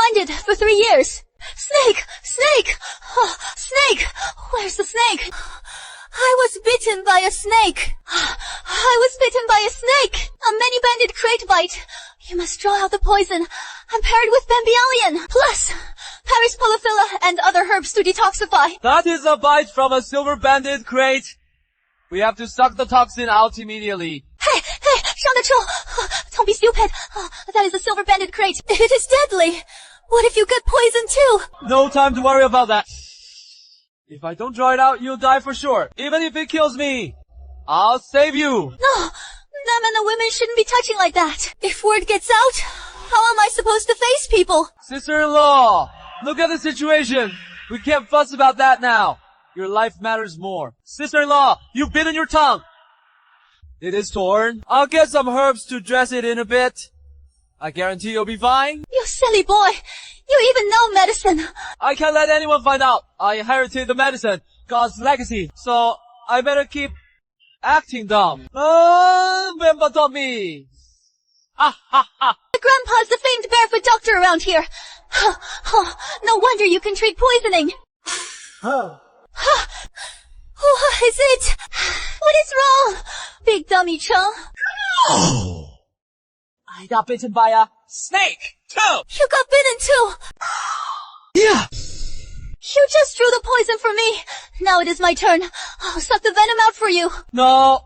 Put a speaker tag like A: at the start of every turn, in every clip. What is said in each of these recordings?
A: blinded for 3 years. Snake! Snake! Oh, snake! Where's the snake? I was bitten by a snake. I was bitten by a snake. A many-banded crate bite. You must draw out the poison and pair it with bambialion. Plus, Paris polyphylla and other herbs to detoxify.
B: That is a bite from a silver-banded crate. We have to suck the toxin out immediately.
A: Hey, Shang the Chu! Don't be stupid. That is a silver-banded crate. It is deadly. What if you get poisoned too?
B: No time to worry about that. If I don't draw it out, you'll die for sure. Even if it kills me, I'll save you.
A: No, them and the women shouldn't be touching like that. If word gets out, how am I supposed to face people?
B: Sister-in-law, look at the situation. We can't fuss about that now. Your life matters more. Sister-in-law, you've bitten your tongue. It is torn. I'll get some herbs to dress it in a bit. I guarantee you'll be fine.
A: You silly boy. You even know medicine.
B: I can't let anyone find out. I inherited the medicine, God's legacy. So, I better keep acting dumb. Remember taught me.
A: Grandpa's the famed barefoot doctor around here. No wonder you can treat poisoning. What is it? What is wrong? Big dummy Chung.
B: I got bitten by a snake, too!
A: You got bitten too!
B: Yeah!
A: You just drew the poison for me. Now it is my turn. I'll suck the venom out for you.
B: No,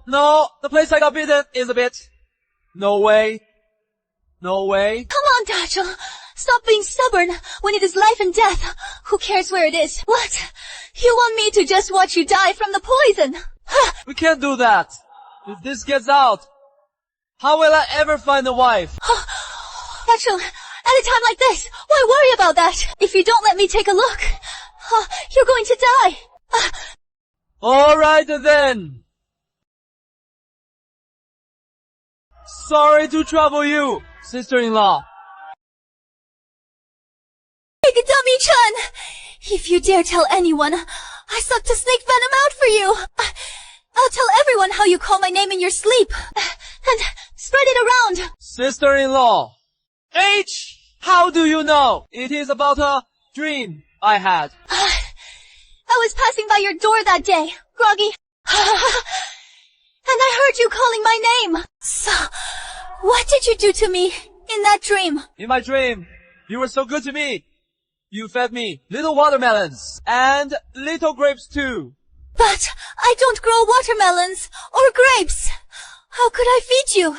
B: the place I got bitten is a bit. No way. No way.
A: Come on, Dachel. Stop being stubborn when it is life and death. Who cares where it is? What? You want me to just watch you die from the poison?
B: We can't do that. If this gets out, how will I ever find a wife?
A: Dachel, at a time like this, why worry about that? If you don't let me take a look, you're going to die.
B: Alright then. Sorry to trouble you, sister-in-law.
A: Big Dummy Chun! If you dare tell anyone, I sucked a snake venom out for you. I'll tell everyone how you call my name in your sleep. And spread it around.
B: Sister-in-law. How do you know? It is about a dream I had.
A: I was passing by your door that day, groggy. And I heard you calling my name. So, what did you do to me in that dream?
B: In my dream, you were so good to me. You fed me little watermelons and little grapes too.
A: But I don't grow watermelons or grapes. How could I feed you?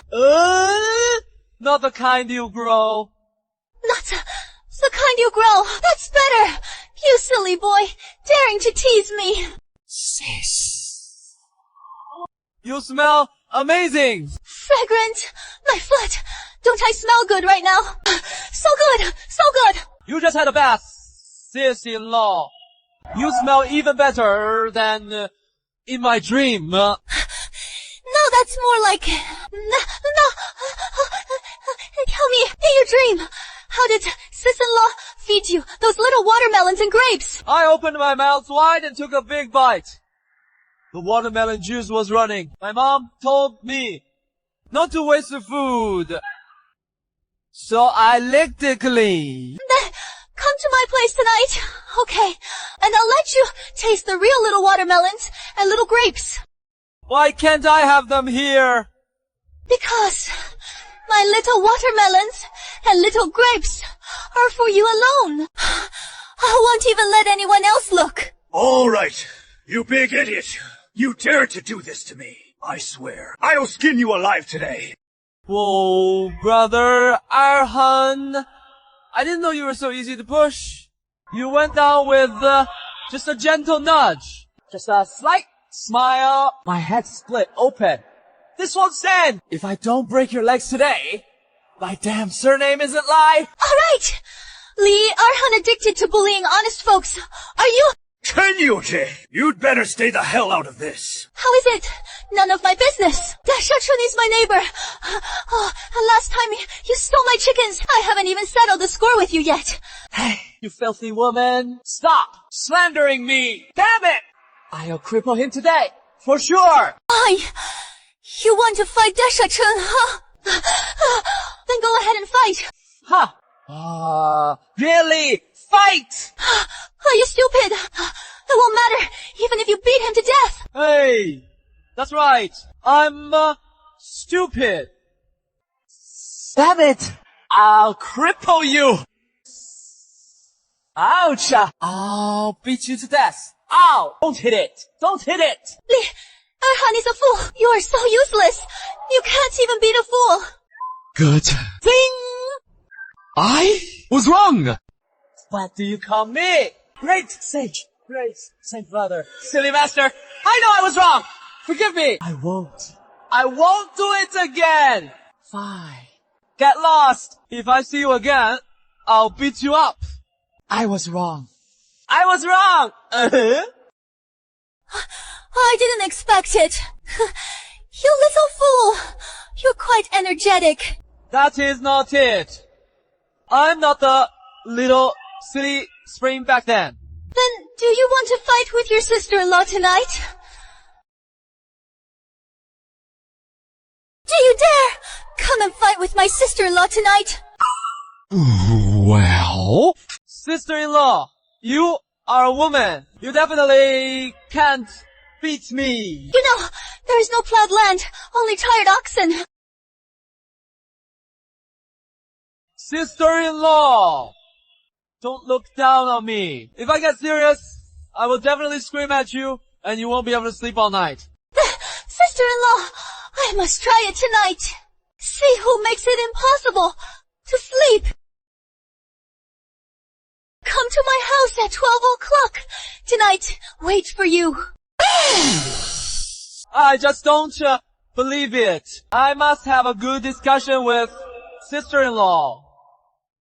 B: Not the kind you grow.
A: Not the kind you grow. That's better. You silly boy, daring to tease me.
B: Sis. You smell amazing.
A: Fragrant. My foot. Don't I smell good right now? So good. So good.
B: You just had a bath, sis-in-law. You smell even better than in my dream.
A: No, that's more like... No. Tell me, in your dream, how did sis-in-law feed you those little watermelons and grapes?
B: I opened my mouth wide and took a big bite. The watermelon juice was running. My mom told me not to waste the food. So I licked it clean.
A: Come to my place tonight, okay? And I'll let you taste the real little watermelons and little grapes.
B: Why can't I have them here?
A: Because my little watermelons and little grapes are for you alone. I won't even let anyone else look.
C: All right, you big idiot. You dare to do this to me. I swear, I'll skin you alive today.
B: Whoa, brother Arhan. I didn't know you were so easy to push. You went down with just a gentle nudge. Just a slight smile. My head split open. This won't stand. If I don't break your legs today, my damn surname isn't Lai.
A: All right. Lee, Arhan addicted to bullying honest folks. Are you?
C: Tenyuji, you'd better stay the hell out of this.
A: How is it? None of my business. Dashachun is my neighbor. And last time you stole my chickens. I haven't even settled the score with you yet.
B: Hey, you filthy woman. Stop slandering me. Damn it. I'll cripple him today. For sure.
A: You want to fight Dashachun, huh? Then go ahead and fight.
B: Huh. Really? Fight!
A: Are you stupid? It won't matter, even if you beat him to death.
B: Hey! That's right. I'm, stupid. Stab it! I'll cripple you! Ouch! I'll beat you to death. Ow! Don't hit it! Don't hit it!
A: Li, Erhan is a fool. You are so useless. You can't even beat a fool.
B: Good.
A: Ding!
B: I was wrong! What do you call me? Great sage. Great sage brother. Silly master. I know I was wrong! Forgive me! I won't do it again! Fine. Get lost! If I see you again, I'll beat you up. I was wrong. I was wrong!
A: I didn't expect it. You little fool. You're quite energetic.
B: That is not it. I'm not the little silly spring back then.
A: Then, do you want to fight with your sister-in-law tonight? Do you dare? Come and fight with my sister-in-law tonight.
B: Well? Sister-in-law, you are a woman. You definitely can't beat me.
A: You know, there is no plowed land, only tired oxen.
B: Sister-in-law, don't look down on me. If I get serious, I will definitely scream at you and you won't be able to sleep all night.
A: Sister-in-law, I must try it tonight. See who makes it impossible to sleep. Come to my house at 12 o'clock tonight. Wait for you.
B: I just don't believe it. I must have a good discussion with sister-in-law.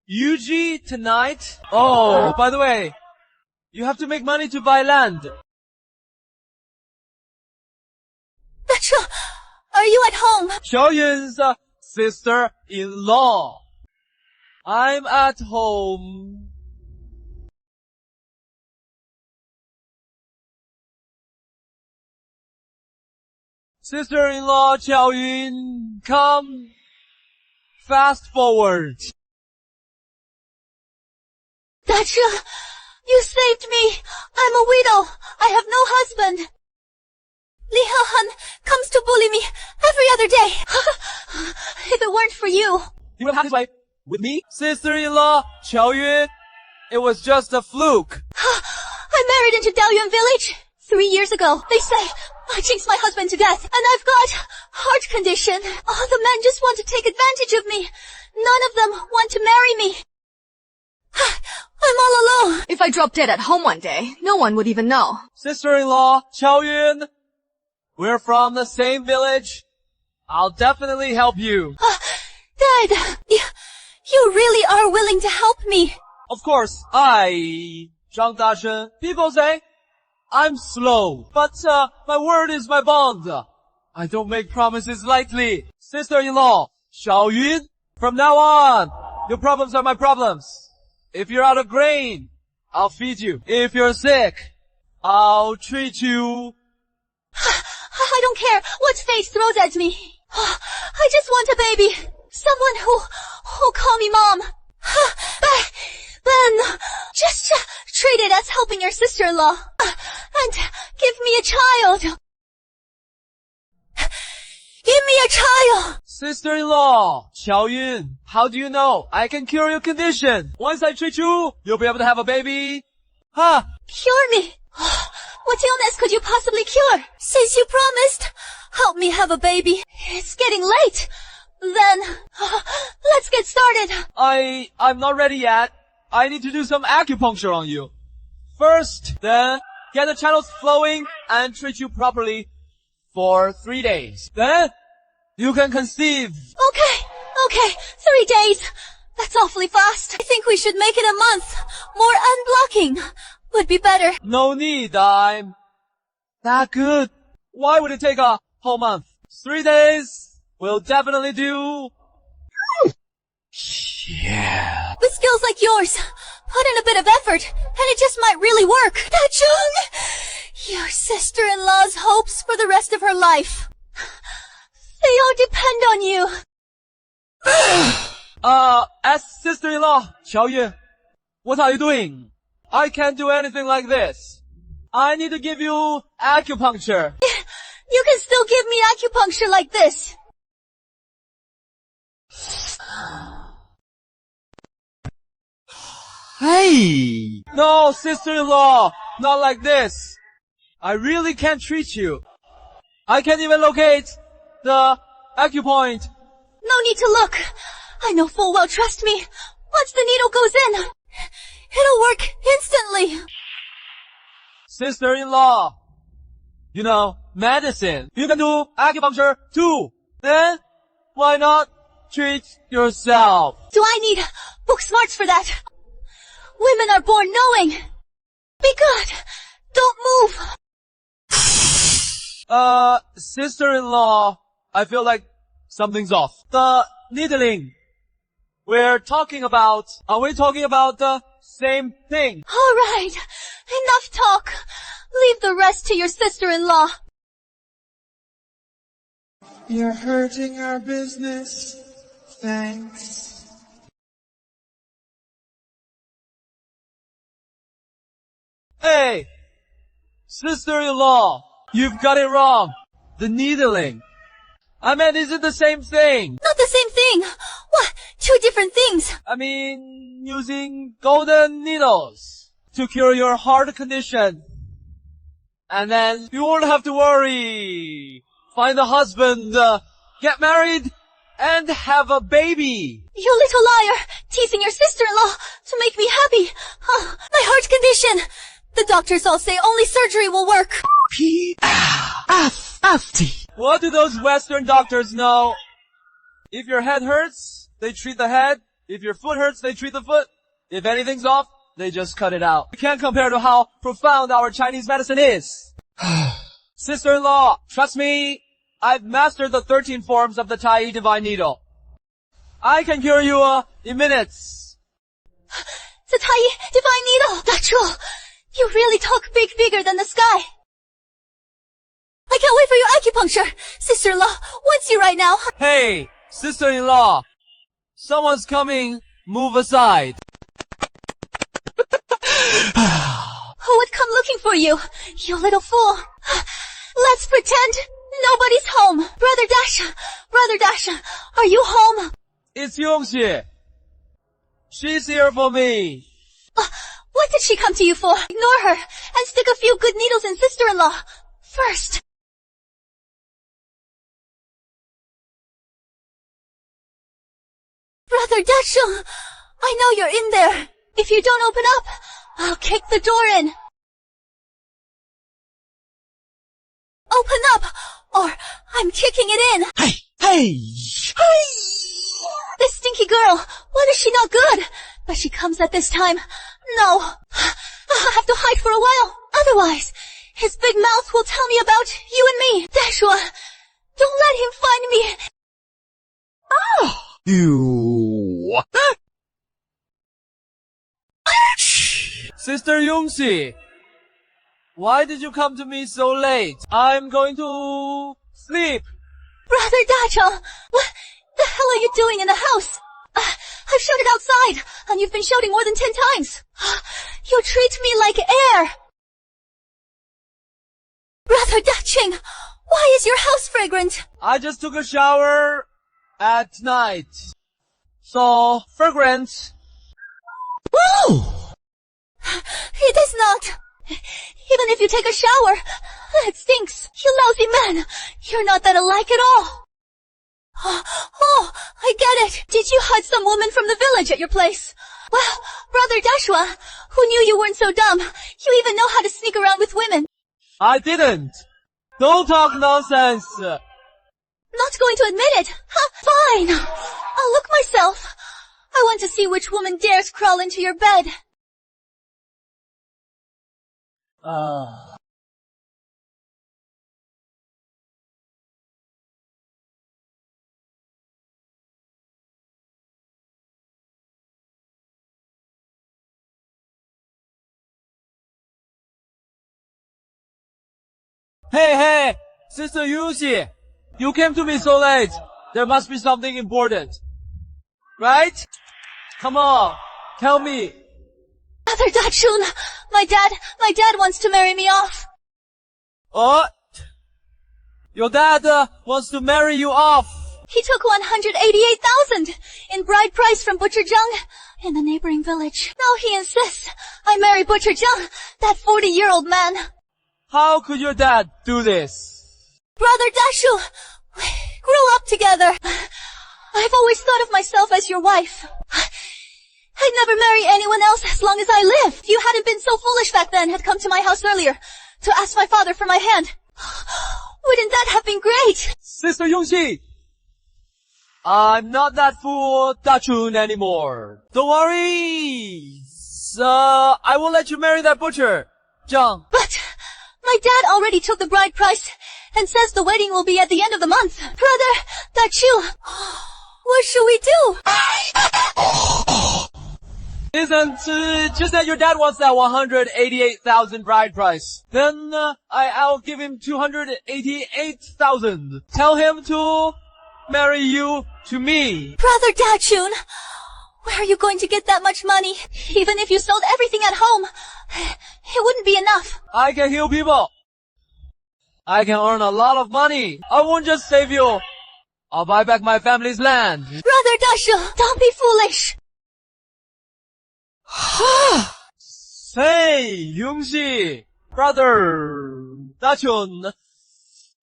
B: Yuji tonight? Oh, by the way, you have to make money to buy land.
A: Betcha, are you at home?
B: Xiaoyun's sister-in-law. I'm at home. Sister-in-law Xiaoyun, come fast forward.
A: Betcha, you saved me. I'm a widow. I have no husband. Li Haohan comes to bully me every other day. If it weren't for you.
B: You would have had his way with me? Sister-in-law Xiaoyun, it was just a fluke.
A: I married into Daoyuan village 3 years ago. They say I jinxed my husband to death, and I've got heart condition. All the men just want to take advantage of me. None of them want to marry me. I'm all alone.
D: If I dropped dead at home one day, no one would even know.
B: Sister-in-law Xiaoyun, we're from the same village. I'll definitely help you.
A: Dad, you really are willing to help me.
B: Of course, Zhang Dashen, people say I'm slow, but my word is my bond. I don't make promises lightly. Sister-in-law Xiaoyun, from now on, your problems are my problems. If you're out of grain, I'll feed you. If you're sick, I'll treat you.
A: I don't care what fate throws at me. I just want a baby. Someone who'll call me mom. Then, just treat it as helping your sister-in-law. And give me a child. Give me a child.
B: Sister-in-law Xiaoyun, how do you know I can cure your condition? Once I treat you, you'll be able to have a baby.
A: Cure me? What illness could you possibly cure? Since you promised, help me have a baby. It's getting late. Then, let's get started.
B: I'm not ready yet. I need to do some acupuncture on you. First, then, get the channels flowing and treat you properly for 3 days. Then, you can conceive.
A: Okay, 3 days. That's awfully fast. I think we should make it a month. More unblocking would be better.
B: No need, I'm that good. Why would it take a whole month? 3 days will definitely do. Yeah.
A: With skills like yours, put in a bit of effort, and it just might really work. Dajun! Your sister-in-law's hopes for the rest of her life. They all depend on you.
B: As sister-in-law, Qiaoyue, what are you doing? I can't do anything like this. I need to give you acupuncture.
A: You can still give me acupuncture like this.
B: Hey! No, sister-in-law, not like this. I really can't treat you. I can't even locate the acupoint.
A: No need to look. I know full well, trust me. Once the needle goes in, it'll work instantly.
B: Sister-in-law, you know, medicine. You can do acupuncture too. Then, why not treat yourself?
A: Do I need book smarts for that? Women are born knowing. Be good. Don't move.
B: Sister-in-law, I feel like something's off. The needling. Are we talking about the same thing?
A: All right. Enough talk. Leave the rest to your sister-in-law.
E: You're hurting our business. Thanks.
B: Hey! Sister-in-law, you've got it wrong. The needling. I meant, is it the same thing?
A: Not the same thing. What? Two different things.
B: I mean, using golden needles to cure your heart condition. And then you won't have to worry. Find a husband, get married, and have a baby.
A: You little liar. Teasing your sister-in-law to make me happy. My heart condition. The doctors all say only surgery will work.
B: What do those Western doctors know? If your head hurts, they treat the head. If your foot hurts, they treat the foot. If anything's off, they just cut it out. You can't compare to how profound our Chinese medicine is. Sister-in-law, trust me, I've mastered the 13 forms of the Tai Divine Needle. I can cure you, in minutes.
A: The Tai Divine Needle. That's true. You really talk bigger than the sky. I can't wait for your acupuncture. Sister-in-law wants you right now.
B: Hey, sister-in-law. Someone's coming. Move aside.
A: Who would come looking for you? You little fool. Let's pretend nobody's home. Brother Dasha, are you home?
B: It's Yongxi. She's here for me.
A: What did she come to you for? Ignore her and stick a few good needles in sister-in-law first. Brother Dasha, I know you're in there. If you don't open up, I'll kick the door in. Open up, or I'm kicking it in.
E: Hey!
A: This stinky girl, what is she not good? But she comes at this time. No, I'll have to hide for a while. Otherwise, his big mouth will tell me about you and me. Dashua, don't let him find me.
E: Oh! You...
B: Sister Yongxi, why did you come to me so late? I'm going to sleep.
A: Brother Dacha, what the hell are you doing in the house? I've shouted outside, and you've been shouting more than 10 times. You treat me like air. Brother Daching, why is your house fragrant?
B: I just took a shower at night. So, fragrant.
E: Woo!
A: It is not. Even if you take a shower, it stinks. You lousy man. You're not that alike at all. Oh, I get it. Did you hide some woman from the village at your place? Well, Brother Dashua, who knew you weren't so dumb? You even know how to sneak around with women.
B: I didn't. Don't talk nonsense.
A: Not going to admit it? Fine. I'll look myself. I want to see which woman dares crawl into your bed.
B: Hey, Sister Yuxi, you came to me so late. There must be something important. right? Come on, tell me.
A: Brother Dachun, my dad wants to marry me off.
B: What? Your dad wants to marry you off.
A: He took 188,000 in bride price from Butcher Jung in the neighboring village. Now he insists I marry Butcher Jung, that 40-year-old man.
B: How could your dad do this?
A: Brother Dashu, we grew up together. I've always thought of myself as your wife. I'd never marry anyone else as long as I live. If you hadn't been so foolish back then, had come to my house earlier to ask my father for my hand, wouldn't that have been great?
B: Sister Yongxi, I'm not that fool Dachun anymore. Don't worry. I will let you marry that butcher, Zhang.
A: But my dad already took the bride price and says the wedding will be at the end of the month. Brother Dachu, what should we do?
B: Isn't just that your dad wants that 188,000 bride price? Then I'll give him 288,000. Tell him to marry you to me.
A: Brother Dachun, where are you going to get that much money? Even if you sold everything at home, it wouldn't be enough.
B: I can heal people. I can earn a lot of money. I won't just save you. I'll buy back my family's land.
A: Brother Dashu, don't be foolish.
B: Say, Yongxi, brother Dachun,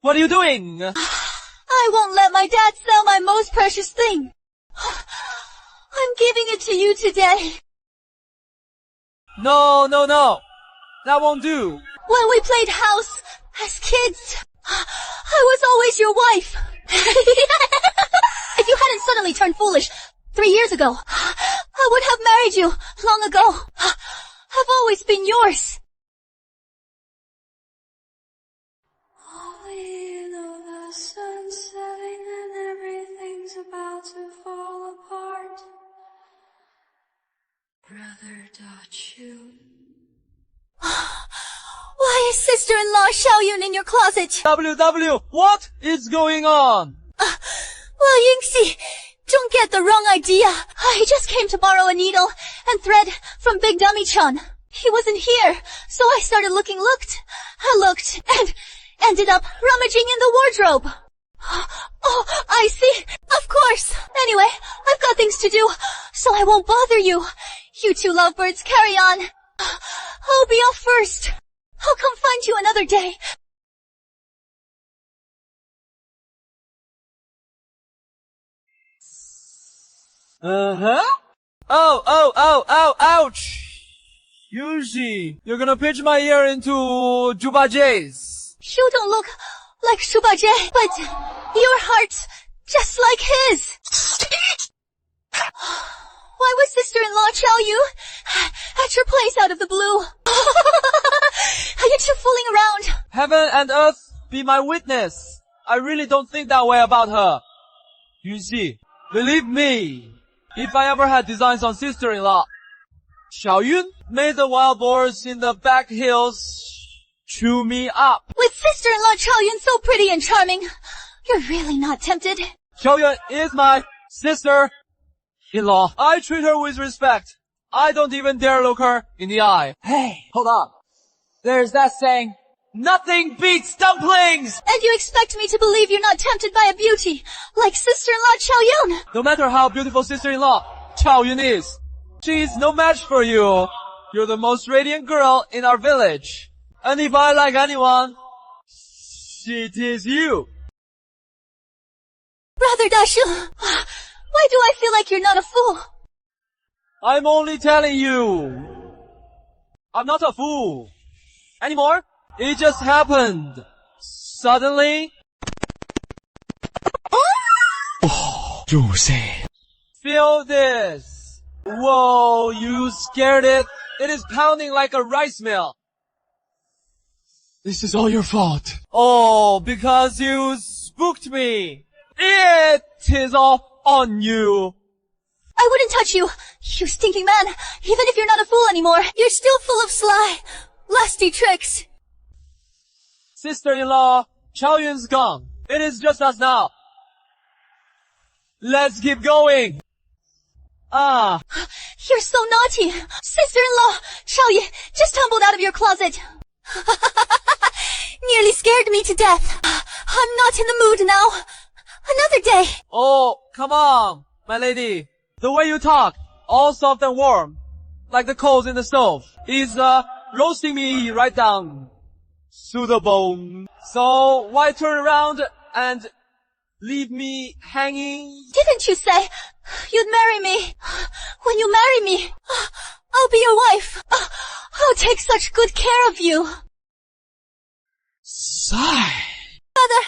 B: what are you doing?
A: I won't let my dad sell my most precious thing. I'm giving it to you today.
B: No. That won't do.
A: When we played house as kids, I was always your wife. If you hadn't suddenly turned foolish 3 years ago, I would have married you long ago. I've always been yours.
F: The sun's setting and everything's about to fall apart. Brother Dachun.
A: Why is sister-in-law Xiaoyun in your closet?
B: WW, what is going on?
A: Well, Yingxi, don't get the wrong idea. He just came to borrow a needle and thread from Big Dummy Chun. He wasn't here, so I started looking. I looked and ended up rummaging in the wardrobe. Oh, I see. Of course. Anyway, I've got things to do, so I won't bother you. You two lovebirds, carry on. I'll be off first. I'll come find you another day.
B: Ouch! Yuji, you're gonna pitch my ear into Juba J's.
A: You don't look like Shubaje, but your heart's just like his. Why was sister-in-law Chao Yu at your place out of the blue? Are you two fooling around?
B: Heaven and earth be my witness. I really don't think that way about her. Yuji, believe me, if I ever had designs on sister-in-law, Xiaoyun made the wild boars in the back hills chew me up.
A: With sister-in-law Xiaoyun so pretty and charming, you're really not tempted.
B: Xiaoyun is my sister-in-law. I treat her with respect. I don't even dare look her in the eye. Hey, hold on. There's that saying, nothing beats dumplings!
A: And you expect me to believe you're not tempted by a beauty like sister-in-law Xiaoyun?
B: No matter how beautiful sister-in-law Xiaoyun is, she's no match for you. You're the most radiant girl in our village. And if I like anyone, it is you.
A: Brother Dashu, why do I feel like you're not a fool?
B: I'm only telling you. I'm not a fool. Anymore? It just happened. Suddenly.
E: Jose.
B: Feel this. Whoa, you scared it. It is pounding like a rice mill.
E: This is all your fault.
B: Oh, because you spooked me. It is all on you.
A: I wouldn't touch you, you stinking man. Even if you're not a fool anymore, you're still full of sly, lusty tricks.
B: Sister-in-law, Xiaoyun's gone. It is just us now. Let's keep going. Ah.
A: You're so naughty. Sister-in-law, Xiao Yi, just tumbled out of your closet. Nearly scared me to death. I'm not in the mood now. Another day.
B: Oh, come on, my lady. The way you talk, all soft and warm, like the coals in the stove, is roasting me right down to the bone. So why turn around and leave me hanging?
A: Didn't you say you'd marry me? When you marry me, I'll be your wife. I'll take such good care of you.
E: Sigh.
A: Brother,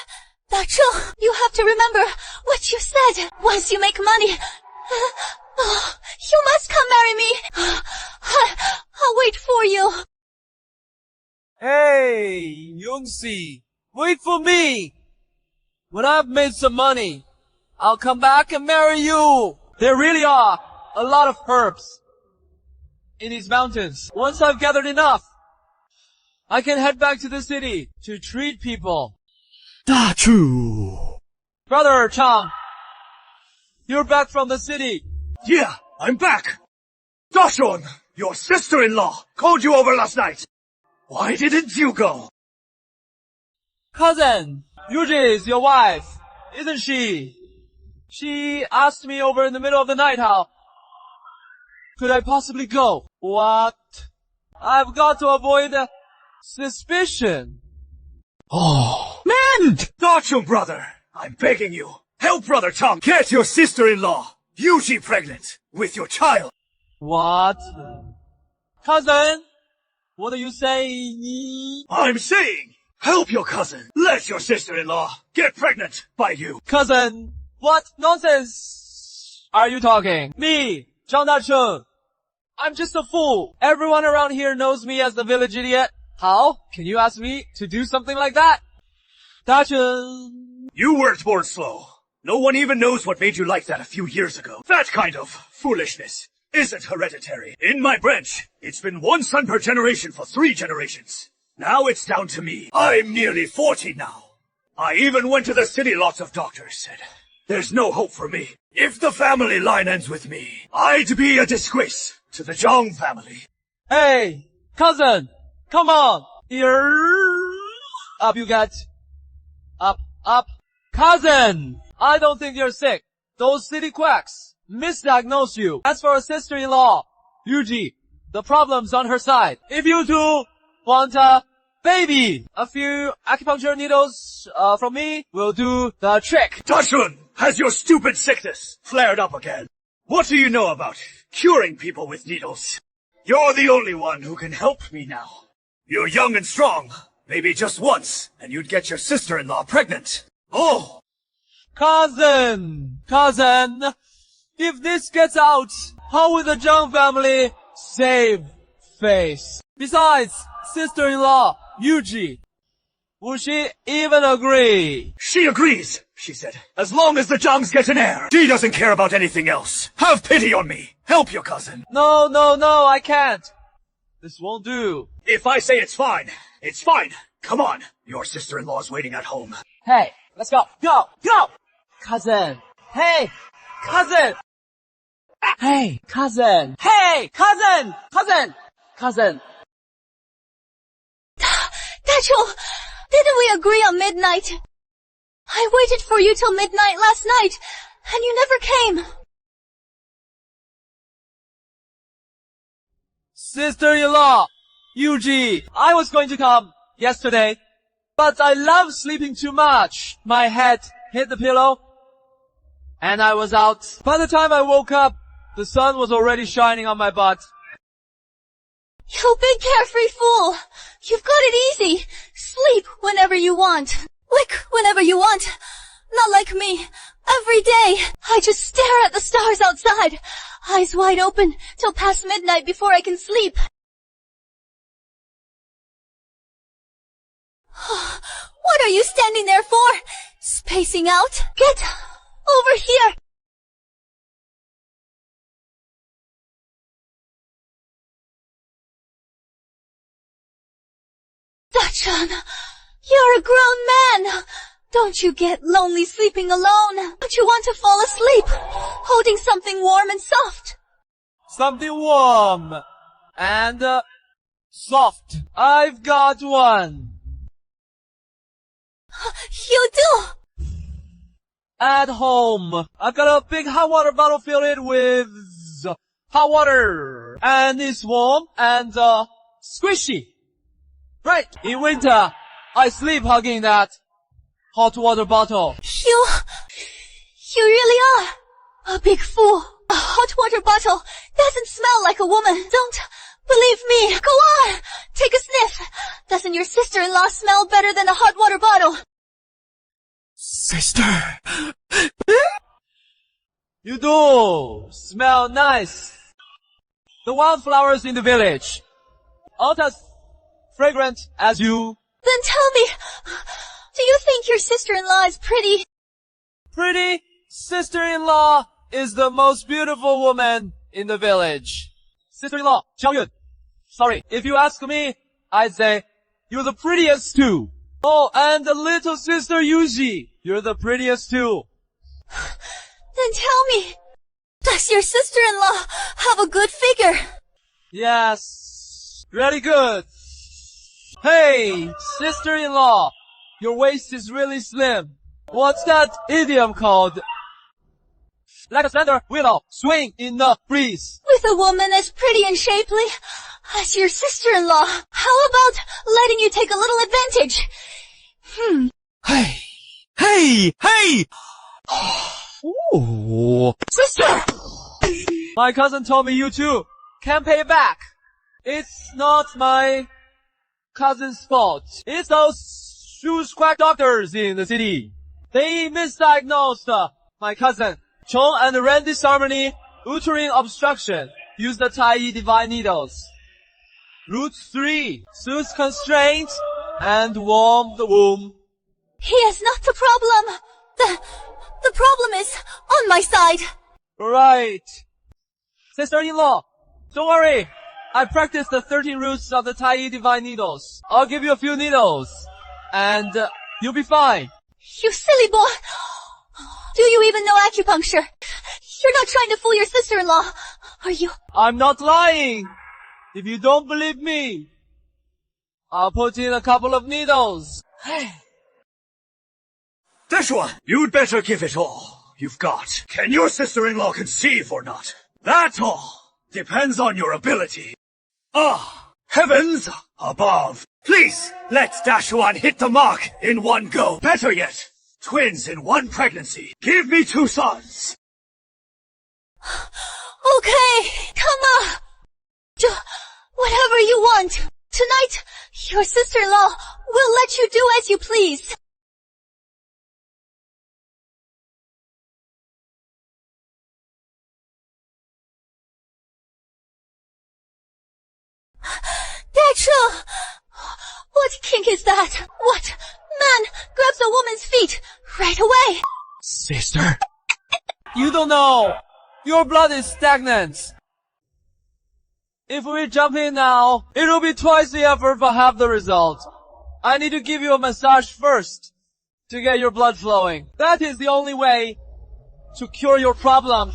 A: Dacheng, you have to remember what you said. Once you make money, you must come marry me. I'll wait for you.
B: Hey, Yongxi, wait for me. When I've made some money, I'll come back and marry you. There really are a lot of herbs in these mountains. Once I've gathered enough, I can head back to the city to treat people.
E: 大柱.
B: Brother Chang, you're back from the city.
C: Yeah, I'm back. Dashun, your sister-in-law, called you over last night. Why didn't you go?
B: Cousin, Yuji is your wife, isn't she? She asked me over in the middle of the night how could I possibly go? What? I've got to avoid suspicion.
E: Oh.
C: Man! Dachung, brother, I'm begging you. Help Brother Chang get your sister-in-law, Yuji, pregnant with your child.
B: What? Cousin, what are you saying?
C: I'm saying, help your cousin. Let your sister-in-law get pregnant by you.
B: Cousin, what nonsense are you talking? Me, Zhang Dacheng. I'm just a fool. Everyone around here knows me as the village idiot. How can you ask me to do something like that? Dacheng.
C: You weren't born slow. No one even knows what made you like that a few years ago. That kind of foolishness isn't hereditary. In my branch, it's been one son per generation for 3 generations. Now it's down to me. I'm nearly 40 now. I even went to the city. Lots of doctors said there's no hope for me. If the family line ends with me, I'd be a disgrace to the Zhang family.
B: Hey, cousin, come on. Here. Up you get. Up, up. Cousin, I don't think you're sick. Those city quacks misdiagnosed you. As for a sister-in-law, Yuji, the problem's on her side. If you two want a baby, a few acupuncture needles from me will do the trick.
C: Dashun, has your stupid sickness flared up again? What do you know about curing people with needles? You're the only one who can help me now. You're young and strong. Maybe just once, and you'd get your sister-in-law pregnant. Oh!
B: Cousin, if this gets out, how will the Zhang family save face? Besides, sister-in-law, Yuji, will she even agree?
C: She agrees, she said. As long as the Zhangs get an heir. She doesn't care about anything else. Have pity on me. Help your cousin.
B: No, I can't. This won't do.
C: If I say it's fine, it's fine. Come on. Your sister-in-law's waiting at home.
B: Hey, let's go. Go! Cousin. Hey, cousin. Hey, cousin. Hey, cousin.
A: Dacheng, didn't we agree on midnight? I waited for you till midnight last night, and you never came.
B: Sister-in-law, Yuji, I was going to come yesterday, but I love sleeping too much. My head hit the pillow, and I was out. By the time I woke up, the sun was already shining on my butt.
A: You big carefree fool! You've got it easy. Sleep whenever you want. Wake whenever you want. Not like me. Every day, I just stare at the stars outside, eyes wide open, till past midnight before I can sleep. What are you standing there for? Spacing out? Get over here! Dacheng, you're a grown man. Don't you get lonely sleeping alone? Don't you want to fall asleep, holding something warm and soft?
B: something warm and soft. I've got one.
A: You do?
B: At home, I've got a big hot water bottle filled with hot water. And it's warm and squishy. Right, in winter, I sleep hugging that hot water bottle.
A: You really are a big fool. A hot water bottle doesn't smell like a woman. Don't believe me. Go on, take a sniff. Doesn't your sister-in-law smell better than a hot water bottle?
E: Sister.
B: You do smell nice. The wildflowers in the village aren't as fragrant as you.
A: Then tell me, do you think your sister-in-law is pretty?
B: Pretty sister-in-law is the most beautiful woman in the village. Sister-in-law, Xiaoyun. Sorry, if you ask me, I'd say you're the prettiest too. Oh, and the little sister Yuji, you're the prettiest too.
A: Then tell me, does your sister-in-law have a good figure?
B: Yes, really good. Hey, sister-in-law, your waist is really slim. What's that idiom called? Like a slender willow, swing in the breeze.
A: With a woman as pretty and shapely as your sister-in-law, how about letting you take a little advantage?
E: Hey! Ooh.
B: Sister! My cousin told me you too can't pay back. It's not my cousin's fault. It's those shoes quack doctors in the city. They misdiagnosed my cousin. Chong and ran this ceremony, uterine obstruction. Use the Tai divine needles. Route 3, soothes constraint and warm the womb.
A: He is not the problem. The problem is on my side.
B: Right. Sister-in-law, don't worry. I practiced the 13 roots of the Tai divine needles. I'll give you a few needles, and you'll be fine.
A: You silly boy. Do you even know acupuncture? You're not trying to fool your sister-in-law, are you?
B: I'm not lying. If you don't believe me, I'll put in a couple of needles.
C: Deshua, you'd better give it all you've got. Can your sister-in-law conceive or not? That all depends on your ability. Ah, heavens above. Please, let Dashuan hit the mark in one go. Better yet, twins in one pregnancy. Give me 2 sons.
A: Okay, come on. Do whatever you want. Tonight, your sister-in-law will let you do as you please. That's what kink is that? What man grabs a woman's feet right away?
E: Sister.
B: You don't know. Your blood is stagnant. If we jump in now, it'll be twice the effort for half the result. I need to give you a massage first to get your blood flowing. That is the only way to cure your problem.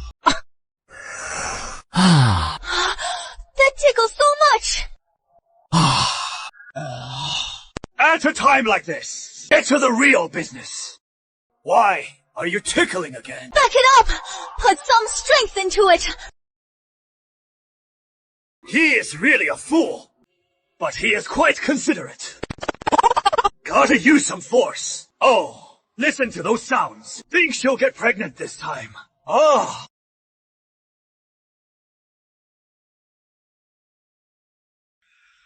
A: That tickles so much.
C: At a time like this, get to the real business. Why are you tickling again?
A: Back it up. Put some strength into it.
C: He is really a fool, but he is quite considerate. Gotta use some force. Oh, listen to those sounds. Think she'll get pregnant this time. Oh.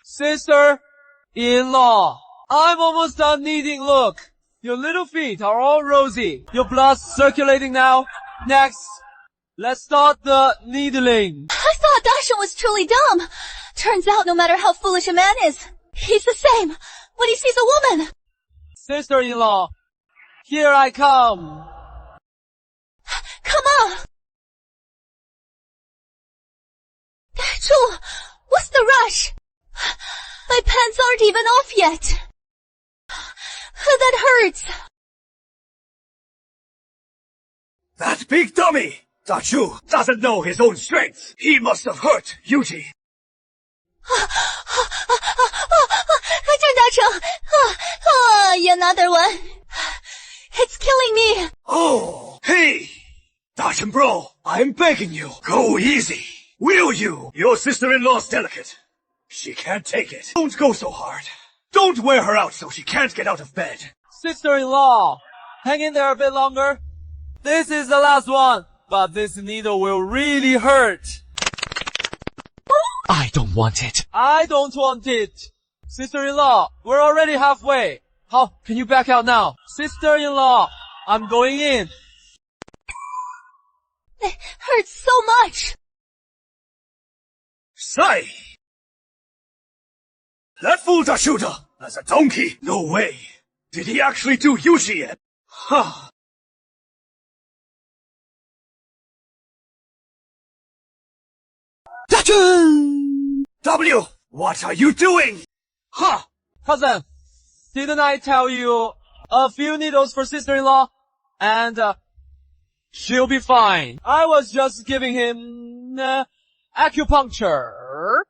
B: Sister-in-law, I'm almost done kneading. Look, your little feet are all rosy. Your blood's circulating now. Next, let's start the needling.
A: I thought Dasha was truly dumb. Turns out no matter how foolish a man is, he's the same when he sees a woman.
B: Sister-in-law, here I come.
A: Come on. Dasha, what's the rush? My pants aren't even off yet. That hurts.
C: That big dummy Da Chu doesn't know his own strength. He must have hurt Yuji.
A: 郑大成 another one. It's killing me.
C: Oh, hey! Dachin bro, I'm begging you, go easy. Will you? Your sister-in-law's delicate. She can't take it. Don't go so hard. Don't wear her out so she can't get out of bed.
B: Sister-in-law, hang in there a bit longer. This is the last one, but this needle will really hurt.
E: I don't want it.
B: I don't want it. Sister-in-law, we're already halfway. How can you back out now? Sister-in-law, I'm going in.
A: It hurts so much.
C: Sai! That fool Dashuda as a donkey? No way. Did he actually do Yuji yet? Huh.
E: Dachin!
C: W, what are you doing? Huh.
B: Cousin, didn't I tell you a few needles for sister-in-law? And, she'll be fine. I was just giving him, acupuncture.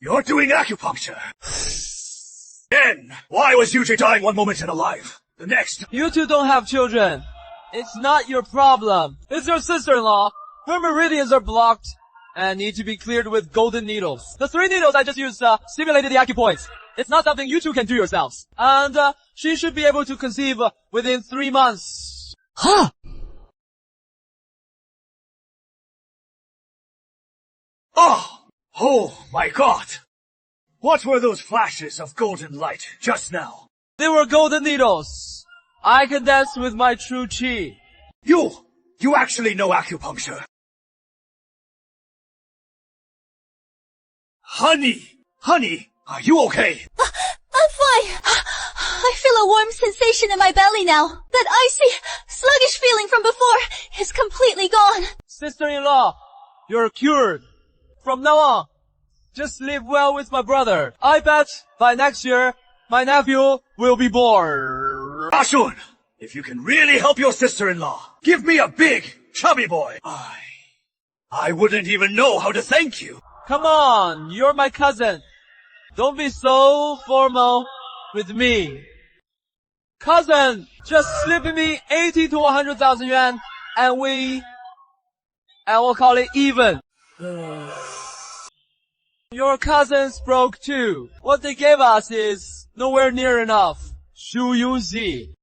C: You're doing acupuncture. Then, why was Yuji dying one moment and alive? The next.
B: You two don't have children. It's not your problem. It's your sister-in-law. Her meridians are blocked and need to be cleared with golden needles. The 3 needles I just used, stimulated the acupoints. It's not something you two can do yourselves. And, she should be able to conceive within 3 months.
E: Huh?
C: Oh my god. What were those flashes of golden light just now?
B: They were golden needles. I can dance with my true chi.
C: You actually know acupuncture. Honey, are you okay?
A: I'm fine. I feel a warm sensation in my belly now. That icy, sluggish feeling from before is completely gone.
B: Sister-in-law, you're cured. From now on, just live well with my brother. I bet by next year, my nephew will be born.
C: Ashun, if you can really help your sister-in-law, give me a big, chubby boy. I wouldn't even know how to thank you.
B: Come on, you're my cousin. Don't be so formal with me. Cousin, just slip me 80 to 100,000 yuan and we'll call it even. Your cousins broke too. What they gave us is nowhere near enough. Shu Yuzi.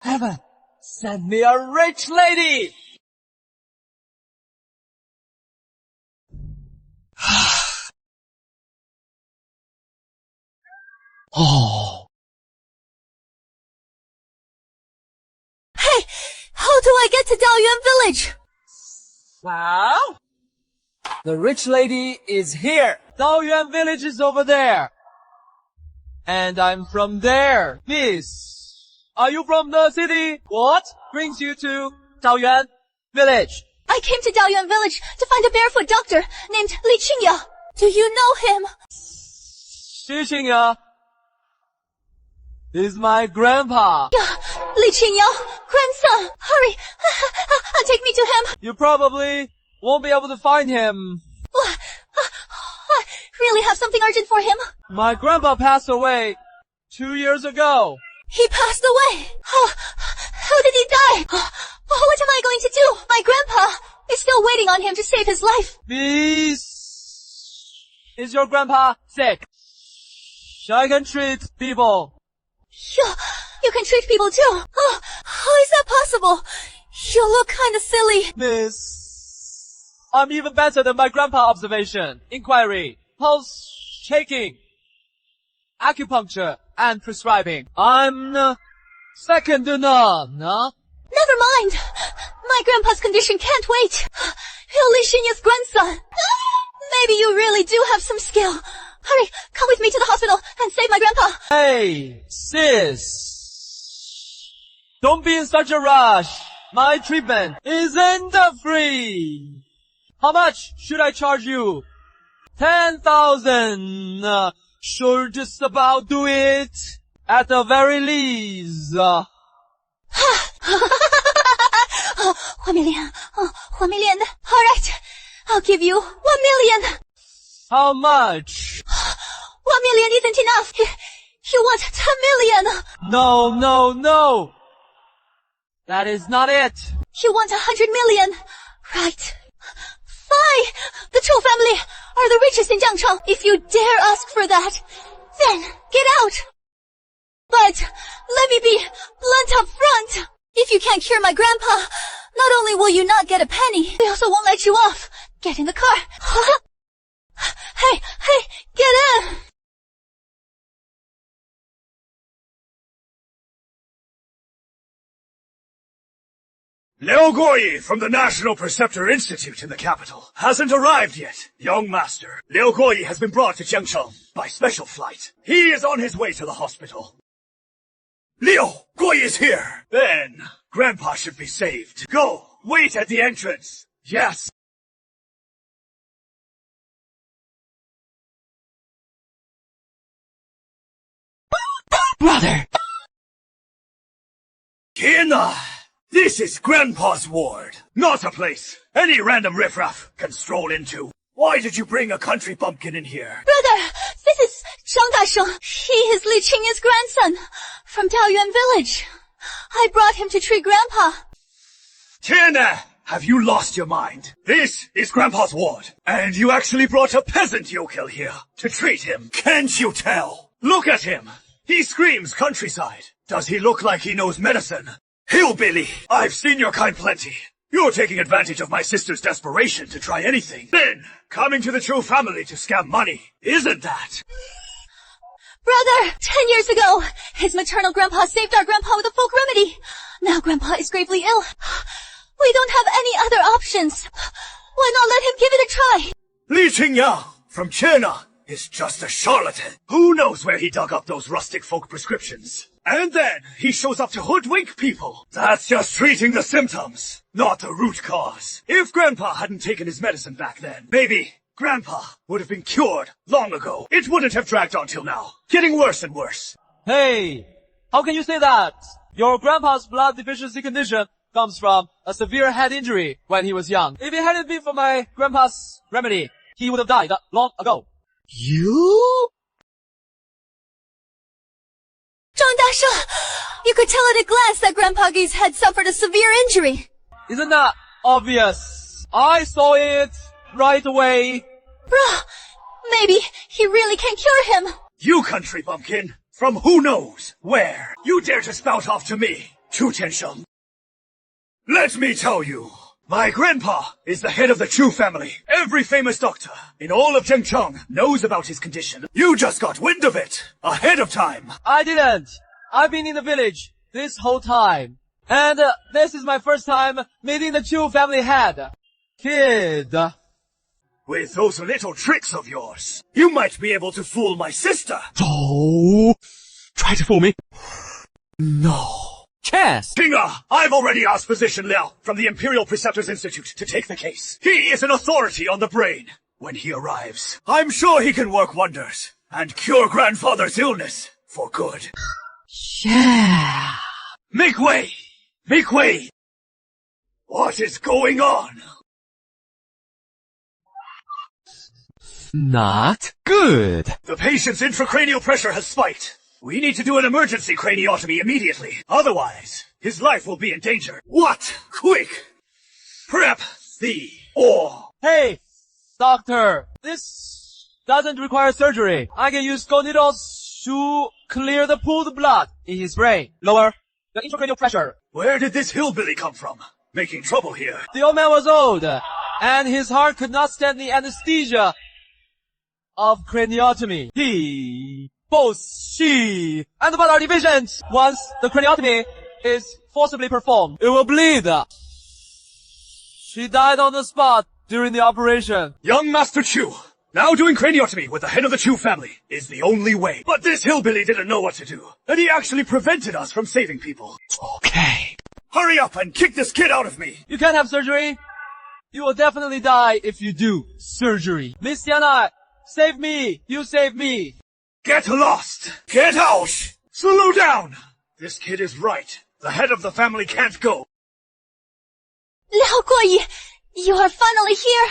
B: Heaven, send me a rich lady!
E: Oh.
A: Hey, how do I get to Daoyuan village?
B: Wow. The rich lady is here. Daoyuan village is over there. And I'm from there. Miss, are you from the city? What brings you to Daoyuan village?
A: I came to Daoyuan village to find a barefoot doctor named Li Qingya. Do you know him?
B: Xu Xingya is my grandpa.
A: Li Qingya, grandson, hurry, take me to him.
B: You probably won't be able to find him.
A: I really have something urgent for him.
B: My grandpa passed away 2 years ago.
A: He passed away. How did he die? What am I going to do? My grandpa is still waiting on him to save his life.
B: Miss, is your grandpa sick? I can treat people.
A: You can treat people too. Oh, how is that possible? You look kinda silly.
B: Miss, I'm even better than my grandpa observation, inquiry, pulse shaking, acupuncture, and prescribing. I'm second to none, huh?
A: Never mind. My grandpa's condition can't wait. You're Li Xinya's grandson. Maybe you really do have some skill. Hurry, come with me to the hospital and save my grandpa.
B: Hey, sis. Don't be in such a rush. My treatment isn't free. How much should I charge you? 10,000. Should just about do it. At the very least.
A: 1 million. Oh, 1 million. Alright. I'll give you 1 million.
B: How much?
A: 1 million isn't enough. You want 10 million.
B: No, no, no. That is not it.
A: You want 100 million. Right. Fine. The Chu family are the richest in Jiangcheng. If you dare ask for that, then get out. But let me be blunt up front. If you can't cure my grandpa, not only will you not get a penny, we also won't let you off. Get in the car. Hey, get in.
C: Liu Guoyi from the National Preceptor Institute in the capital hasn't arrived yet. Young master, Liu Guoyi has been brought to Jiangcheng by special flight. He is on his way to the hospital. Liu Guoyi is here. Then, Grandpa should be saved. Go, wait at the entrance. Yes.
E: Brother!
C: Kina! This is Grandpa's ward, not a place any random riffraff can stroll into. Why did you bring a country bumpkin in here?
A: Brother, this is Zhang Dasheng. He is Li Qingyan's grandson from Taoyuan village. I brought him to treat Grandpa.
C: Tina, have you lost your mind? This is Grandpa's ward, and you actually brought a peasant yokel here to treat him. Can't you tell? Look at him. He screams countryside. Does he look like he knows medicine? Hillbilly, I've seen your kind plenty. You're taking advantage of my sister's desperation to try anything. Then, coming to the Chu family to scam money, isn't that?
A: Brother, 10 years ago, his maternal grandpa saved our grandpa with a folk remedy. Now Grandpa is gravely ill. We don't have any other options. Why not let him give it a try?
C: Li Qingyang from China is just a charlatan. Who knows where he dug up those rustic folk prescriptions? And then he shows up to hoodwink people. That's just treating the symptoms, not the root cause. If Grandpa hadn't taken his medicine back then, maybe Grandpa would have been cured long ago. It wouldn't have dragged on till now, getting worse and worse.
B: Hey, how can you say that? Your grandpa's blood deficiency condition comes from a severe head injury when he was young. If it hadn't been for my grandpa's remedy, he would have died long ago.
E: You?
A: Zhang Dasheng, you could tell at a glance that Grandpa Gee's head suffered a severe injury.
B: Isn't that obvious? I saw it right away.
A: Bruh, maybe he really can cure him.
C: You country bumpkin, from who knows where, you dare to spout off to me, Chu Tiansheng. Let me tell you, my grandpa is the head of the Chu family. Every famous doctor in all of Jiangcheng knows about his condition. You just got wind of it, ahead of time.
B: I didn't. I've been in the village this whole time. And this is my first time meeting the Chu family head. Kid.
C: With those little tricks of yours, you might be able to fool my sister.
E: Oh, try to fool me. No.
B: Chess.
C: Kinga, I've already asked Physician Liao from the Imperial Preceptors Institute to take the case. He is an authority on the brain. When he arrives, I'm sure he can work wonders and cure grandfather's illness for good.
E: Yeah.
C: Make way! Make way! What is going on?
E: Not good.
C: The patient's intracranial pressure has spiked. We need to do an emergency craniotomy immediately. Otherwise, his life will be in danger. What? Quick! Prep the ore.
B: Hey, doctor. This doesn't require surgery. I can use gold needles to clear the pooled blood in his brain. Lower the intracranial pressure.
C: Where did this hillbilly come from? Making trouble here.
B: The old man was old, and his heart could not stand the anesthesia of craniotomy. Both she and the blood are deficient. Once the craniotomy is forcibly performed, it will bleed. She died on the spot during the operation.
C: Young Master Chu, now doing craniotomy with the head of the Chu family is the only way. But this hillbilly didn't know what to do, and he actually prevented us from saving people.
E: Okay.
C: Hurry up and kick this kid out of me.
B: You can't have surgery. You will definitely die if you do surgery. Miss Yana, save me. You save me.
C: Get lost! Get out! Slow down! This kid is right. The head of the family can't go.
A: Liao Guoyi, you are finally here.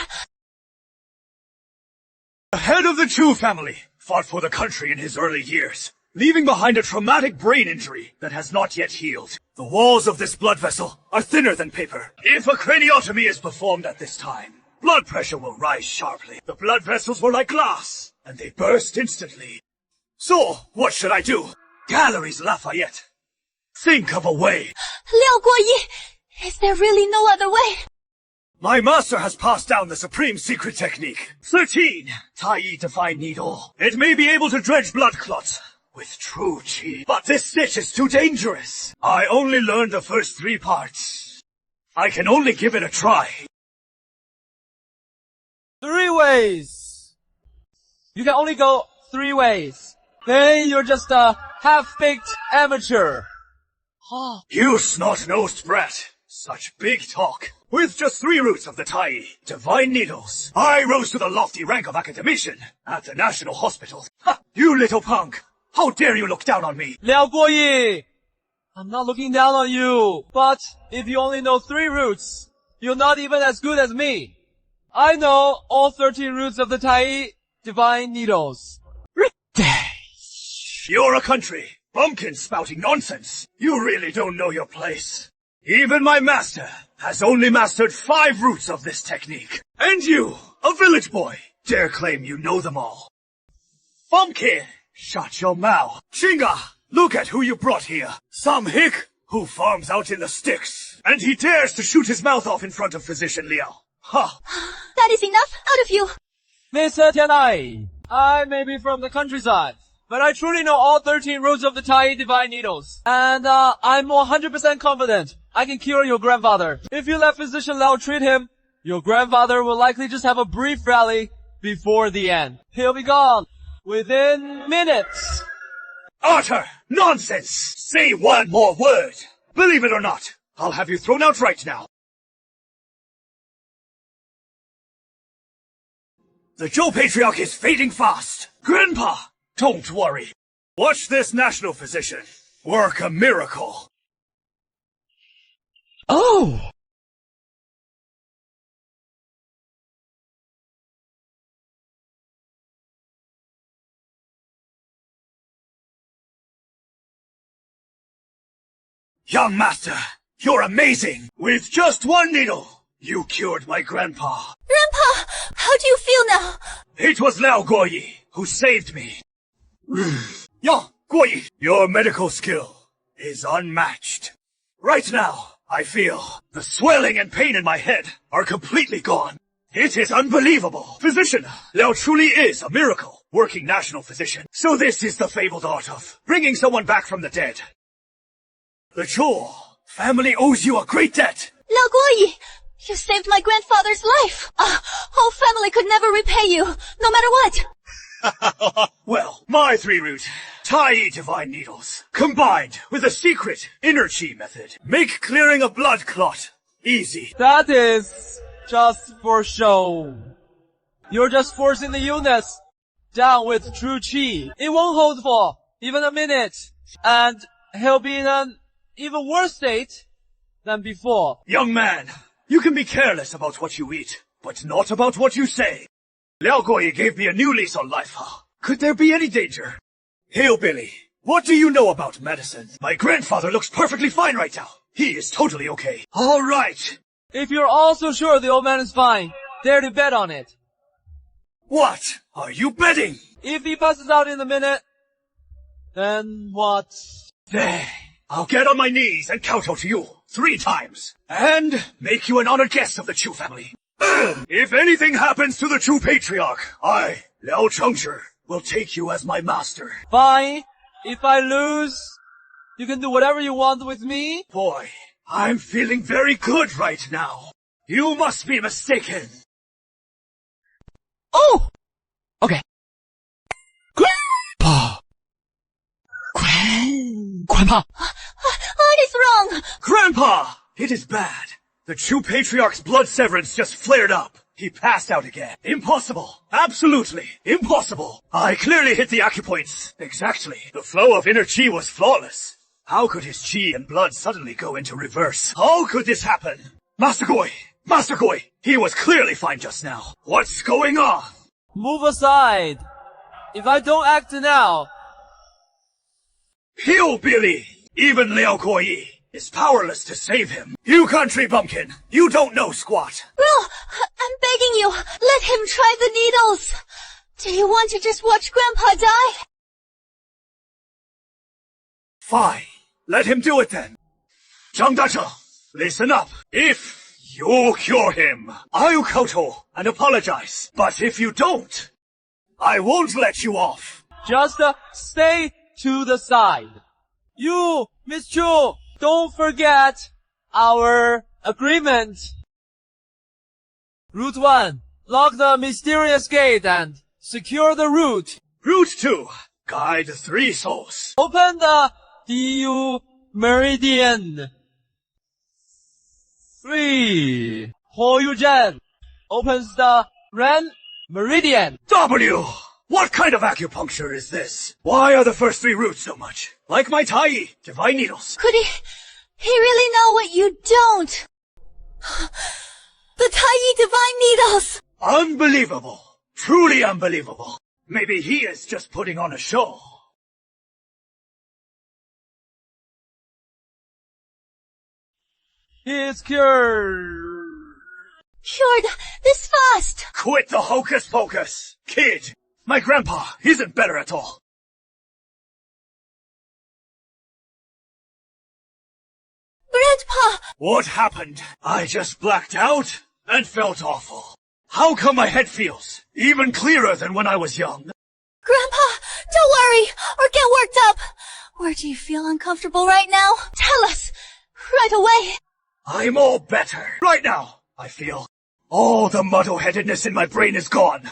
C: The head of the Chu family fought for the country in his early years, leaving behind a traumatic brain injury that has not yet healed. The walls of this blood vessel are thinner than paper. If a craniotomy is performed at this time, blood pressure will rise sharply. The blood vessels were like glass, and they burst instantly. So, what should I do? Galleries Lafayette. Think of a way.
A: Liao Guoyi, is there really no other way?
C: My master has passed down the supreme secret technique. 13. Tai Divine Needle. It may be able to dredge blood clots with true chi, but this stitch is too dangerous. I only learned the first 3 parts. I can only give it a try.
B: 3 ways. You can only go 3 ways. Then you're just a half-baked amateur.
C: You snot-nosed brat. Such big talk. With just 3 roots of the Tai Divine Needles, I rose to the lofty rank of academician at the National Hospital. Ha! You little punk! How dare you look down on me?
B: Liao Guoyi, I'm not looking down on you, but if you only know 3 roots, you're not even as good as me. I know all 13 roots of the Tai Divine Needles.
C: You're a country bumpkin spouting nonsense. You really don't know your place. Even my master has only mastered 5 roots of this technique. And you, a village boy, dare claim you know them all. Bumpkin, shut your mouth. Chinga, look at who you brought here. Some hick who farms out in the sticks. And he dares to shoot his mouth off in front of Physician Liao. Ha!
A: That is enough out of you.
B: Mr. Tianai, I may be from the countryside, but I truly know all 13 roots of the Tai Divine Needles. And I'm 100% confident I can cure your grandfather. If you let Physician Liao treat him, your grandfather will likely just have a brief rally before the end. He'll be gone within minutes.
C: Utter nonsense! Say one more word. Believe it or not, I'll have you thrown out right now. The Zhou Patriarch is fading fast. Grandpa, don't worry. Watch this national physician work a miracle.
B: Oh!
C: Young master, you're amazing. With just 1 needle, you cured my grandpa.
A: Grandpa, how do you feel now?
C: It was Liao Guoyi who saved me. Yo, Guoyi, your medical skill is unmatched. Right now, I feel the swelling and pain in my head are completely gone. It is unbelievable. Physician, Liao truly is a miracle. Working national physician. So this is the fabled art of bringing someone back from the dead. The Zhou family owes you a great debt.
A: Liao Guoyi, you saved my grandfather's life. Whole family could never repay you, no matter what.
C: Well, my 3 root Tai Divine Needles, combined with a secret inner chi method, make clearing a blood clot easy.
B: That is just for show. You're just forcing the illness down with true chi. It won't hold for even a minute, and he'll be in an even worse state than before.
C: Young man, you can be careless about what you eat, but not about what you say. Liao Guoyi gave me a new lease on life, huh? Could there be any danger? Hillbilly, what do you know about medicine? My grandfather looks perfectly fine right now. He is totally okay. All right.
B: If you're all so sure the old man is fine, dare to bet on it.
C: What are you betting?
B: If he passes out in a minute, then what?
C: There. I'll get on my knees and kowtow to you 3 times. And make you an honored guest of the Chu family. If anything happens to the Chu Patriarch, I, Liao Chengzhi, will take you as my master.
B: Fine. If I lose, you can do whatever you want with me.
C: Boy, I'm feeling very good right now. You must be mistaken.
B: Oh! Okay.
E: Grandpa! Grandpa!
A: What is wrong?
C: Grandpa! It is bad. The Chu Patriarch's blood severance just flared up. He passed out again. Impossible. Absolutely impossible. I clearly hit the acupoints. Exactly. The flow of inner chi was flawless. How could his chi and blood suddenly go into reverse? How could this happen? Master Goi! Master Goi! He was clearly fine just now. What's going on?
B: Move aside. If I don't act now,
C: Hillbilly! Even Liao Kuo-yi is powerless to save him. You country bumpkin! You don't know squat!
A: Bro, I'm begging you, let him try the needles. Do you want to just watch Grandpa die?
C: Fine. Let him do it then. Zhang Dacheng, listen up. If you cure him, I'll kowtow and apologize. But if you don't, I won't let you off.
B: just stay to the side. You, Miss Chu, don't forget our agreement. Route 1. Lock the mysterious gate and secure the route.
C: Route 2. Guide 3 souls.
B: Open the DU Meridian. 3. Ho Yujen opens the Ren Meridian.
C: W! What kind of acupuncture is this? Why are the first 3 routes so much? Like my Tai, divine needles.
A: Could he really know what you don't? The tiny divine needles!
C: Unbelievable. Truly unbelievable. Maybe he is just putting on a show.
B: He is cured.
A: Cured this fast!
C: Quit the hocus pocus. Kid, my grandpa isn't better at all.
A: Grandpa!
C: What happened? I just blacked out and felt awful. How come my head feels even clearer than when I was young?
A: Grandpa, don't worry or get worked up. Where do you feel uncomfortable right now? Tell us right away.
C: I'm all better. Right now, I feel all the muddle-headedness in my brain is gone.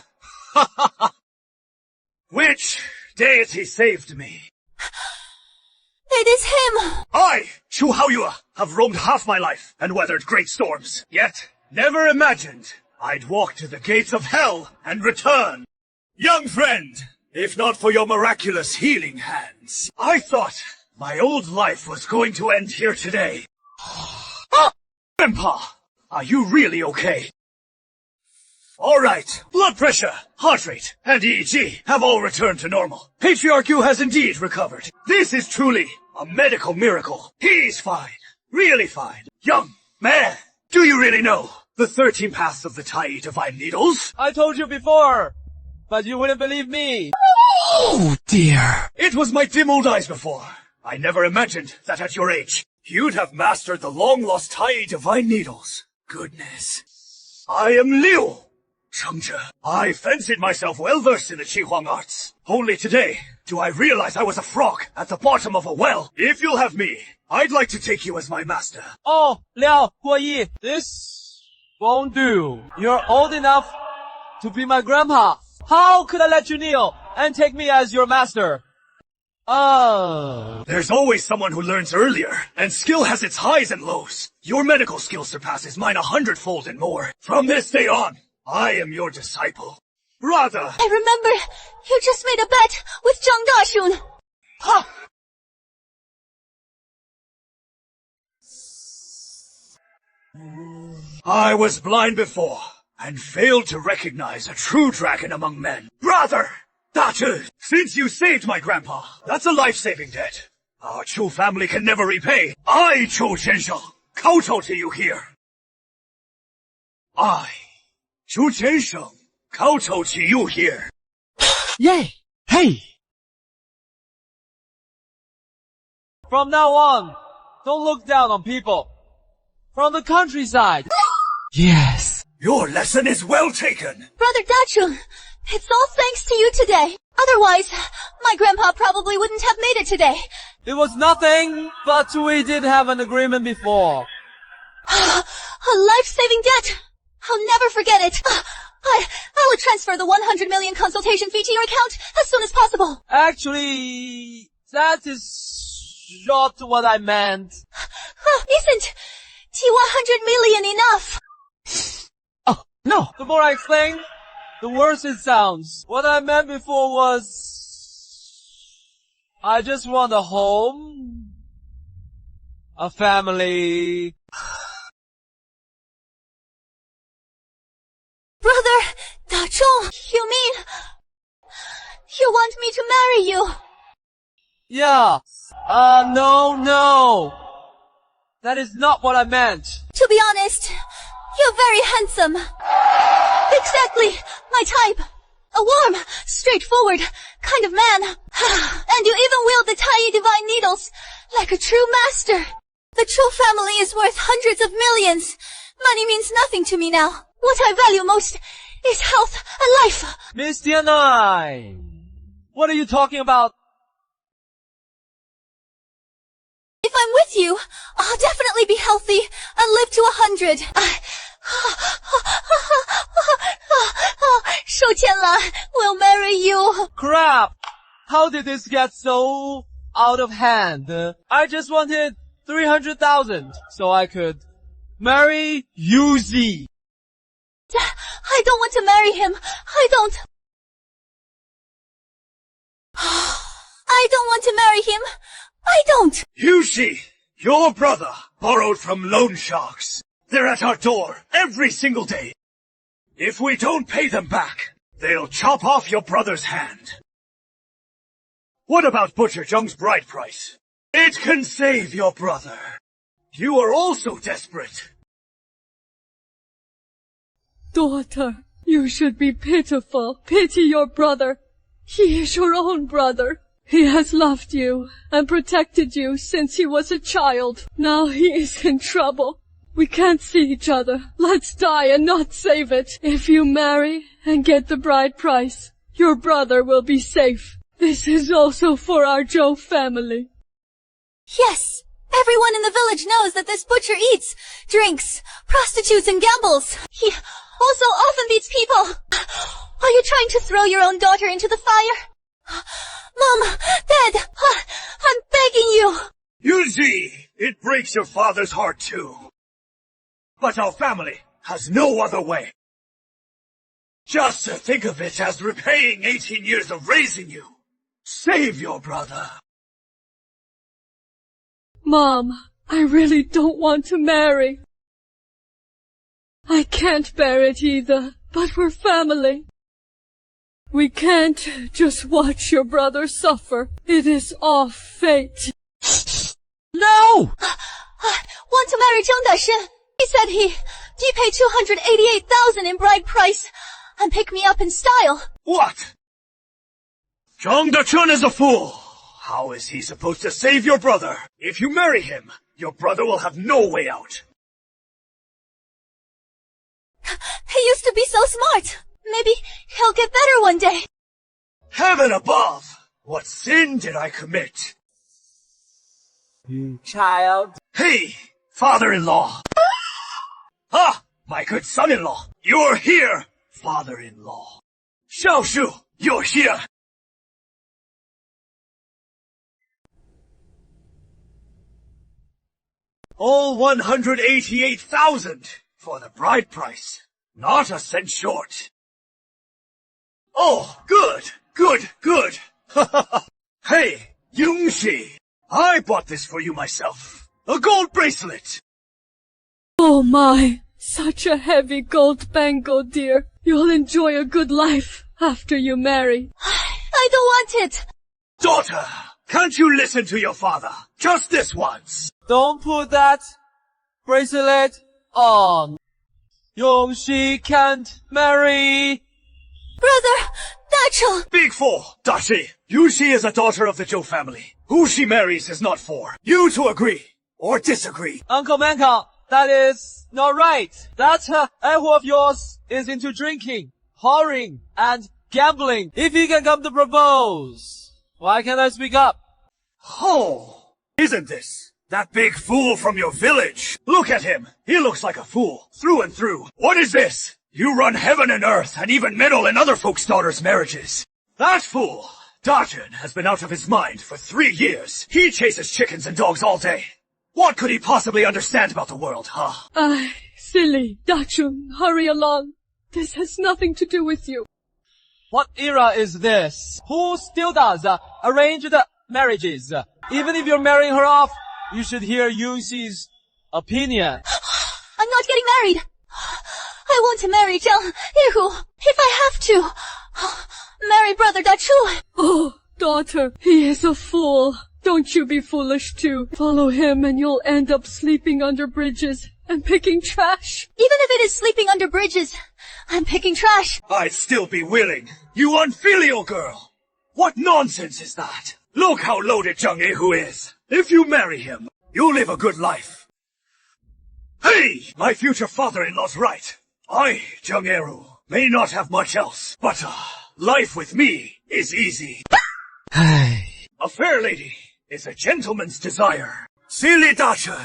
C: Which deity saved me?
A: It is him.
C: I, Chu Haoyue, have roamed half my life and weathered great storms, yet never imagined I'd walk to the gates of hell and return. Young friend, if not for your miraculous healing hands, I thought my old life was going to end here today. Grandpa, are you really okay? Alright, blood pressure, heart rate, and EEG have all returned to normal. Patriarch Yu has indeed recovered. This is truly a medical miracle. He's fine. Really fine. Young man, do you really know the 13 paths of the Tai Divine Needles?
B: I told you before, but you wouldn't believe me.
E: Oh dear.
C: It was my dim old eyes before. I never imagined that at your age, you'd have mastered the long-lost Tai Divine Needles. Goodness. I am Liu Chengzhe. I fancied myself well-versed in the Qi Huang arts. Only today do I realize I was a frog at the bottom of a well. If you'll have me, I'd like to take you as my master.
B: Oh, Liao Kuo-yi, this won't do. You're old enough to be my grandpa. How could I let you kneel and take me as your master?
C: There's always someone who learns earlier, and skill has its highs and lows. Your medical skill surpasses mine 100-fold and more. From this day on, I am your disciple. Rather,
A: I remember you just made a bet with Zhang Dashun.
C: ha! I was blind before, and failed to recognize a true dragon among men. Brother! Dachi, since you saved my grandpa, that's a life-saving debt. Our Chu family can never repay. I, Chu Qiansheng, kowtow to you here. I, Chu Qiansheng, kowtow to you here.
E: Yay. Hey.
B: From now on, don't look down on people from the countryside.
E: Yes.
C: Your lesson is well taken.
A: Brother Dachung, it's all thanks to you today. Otherwise, my grandpa probably wouldn't have made it today.
B: It was nothing, but we did have an agreement before.
A: A life-saving debt. I'll never forget it. I will transfer the 100 million consultation fee to your account as soon as possible.
B: Actually, that is not what I meant.
A: Isn't T100 million enough?
E: Oh, no.
B: The more I explain, the worse it sounds. What I meant before was, I just want a home, a family,
A: Brother, Dachong, you mean you want me to marry you?
B: Yeah. No. That is not what I meant.
A: To be honest, you're very handsome. Exactly my type. A warm, straightforward kind of man. And you even wield the tiny divine needles like a true master. The Cho family is worth hundreds of millions. Money means nothing to me now. What I value most is health and life.
B: Miss Dianai, what are you talking about?
A: If I'm with you, I'll definitely be healthy and live to 100. Shou Qianlan will marry you.
B: Crap! How did this get so out of hand? I just wanted 300,000 so I could marry Yuzi.
A: I don't want to marry him. I don't want to marry him. I don't.
C: Yushi, your brother, borrowed from loan sharks. They're at our door every single day. If we don't pay them back, they'll chop off your brother's hand. What about Butcher Zheng's bride price? It can save your brother. You are also desperate.
G: Daughter, you should be pitiful. Pity your brother. He is your own brother. He has loved you and protected you since he was a child. Now he is in trouble. We can't see each other. Let's die and not save it. If you marry and get the bride price, your brother will be safe. This is also for our Zhou family.
A: Yes, everyone in the village knows that this butcher eats, drinks, prostitutes, and gambles. He also often beats people. Are you trying to throw your own daughter into the fire? Mom, Dad, I'm begging you.
C: Yuzi, it breaks your father's heart too. But our family has no other way. Just to think of it as repaying 18 years of raising you. Save your brother.
G: Mom, I really don't want to marry. I can't bear it either, but we're family. We can't just watch your brother suffer. It is our fate.
B: No!
A: I want to marry Zheng Daxin. He said he'd pay 288,000 in bride price and pick me up in style.
C: What? Zhang Dechun is a fool. How is he supposed to save your brother? If you marry him, your brother will have no way out.
A: He used to be so smart. Maybe he'll get better one day.
C: Heaven above! What sin did I commit?
B: You child.
C: Hey, father-in-law! Ah, my good son-in-law! You're here, father-in-law! Xiaoshu, you're here! All 188,000 for the bride price. Not a cent short. Oh, good. Hey, Yungshi, I bought this for you myself. A gold bracelet.
G: Oh my, such a heavy gold bangle, dear. You'll enjoy a good life after you marry.
A: I don't want it.
C: Daughter, can't you listen to your father? Just this once.
B: Don't put that bracelet on. Yongxi can't marry.
A: Brother, Dachong.
C: Big fool, Dashi. Yushi is a daughter of the Zhou family. Who she marries is not for you to agree or disagree.
B: Uncle Manka, that is not right. That Ehu of yours is into drinking, whoring, and gambling. If he can come to propose, why can't I speak up?
C: Oh, isn't this that big fool from your village? Look at him. He looks like a fool, through and through. What is this? You run heaven and earth and even meddle in other folks' daughters' marriages. That fool, Dajun, has been out of his mind for 3 years. He chases chickens and dogs all day. What could he possibly understand about the world, huh?
G: Silly, Dachun, hurry along. This has nothing to do with you.
B: What era is this? Who still does arranged marriages? Even if you're marrying her off, you should hear Yuxi's opinion.
A: I'm not getting married. I want to marry Zhang Yihu if I have to. Marry brother Da Chu.
G: Oh, daughter, he is a fool. Don't you be foolish too. Follow him and you'll end up sleeping under bridges and picking trash.
A: Even if it is sleeping under bridges, I'm picking trash.
C: I'd still be willing. You unfilial girl! What nonsense is that? Look how loaded Zhang Yehu is. If you marry him, you'll live a good life. Hey! My future father-in-law's right. I, Zhang Yehu, may not have much else, but life with me is easy. A fair lady is a gentleman's desire. Silly Dacha,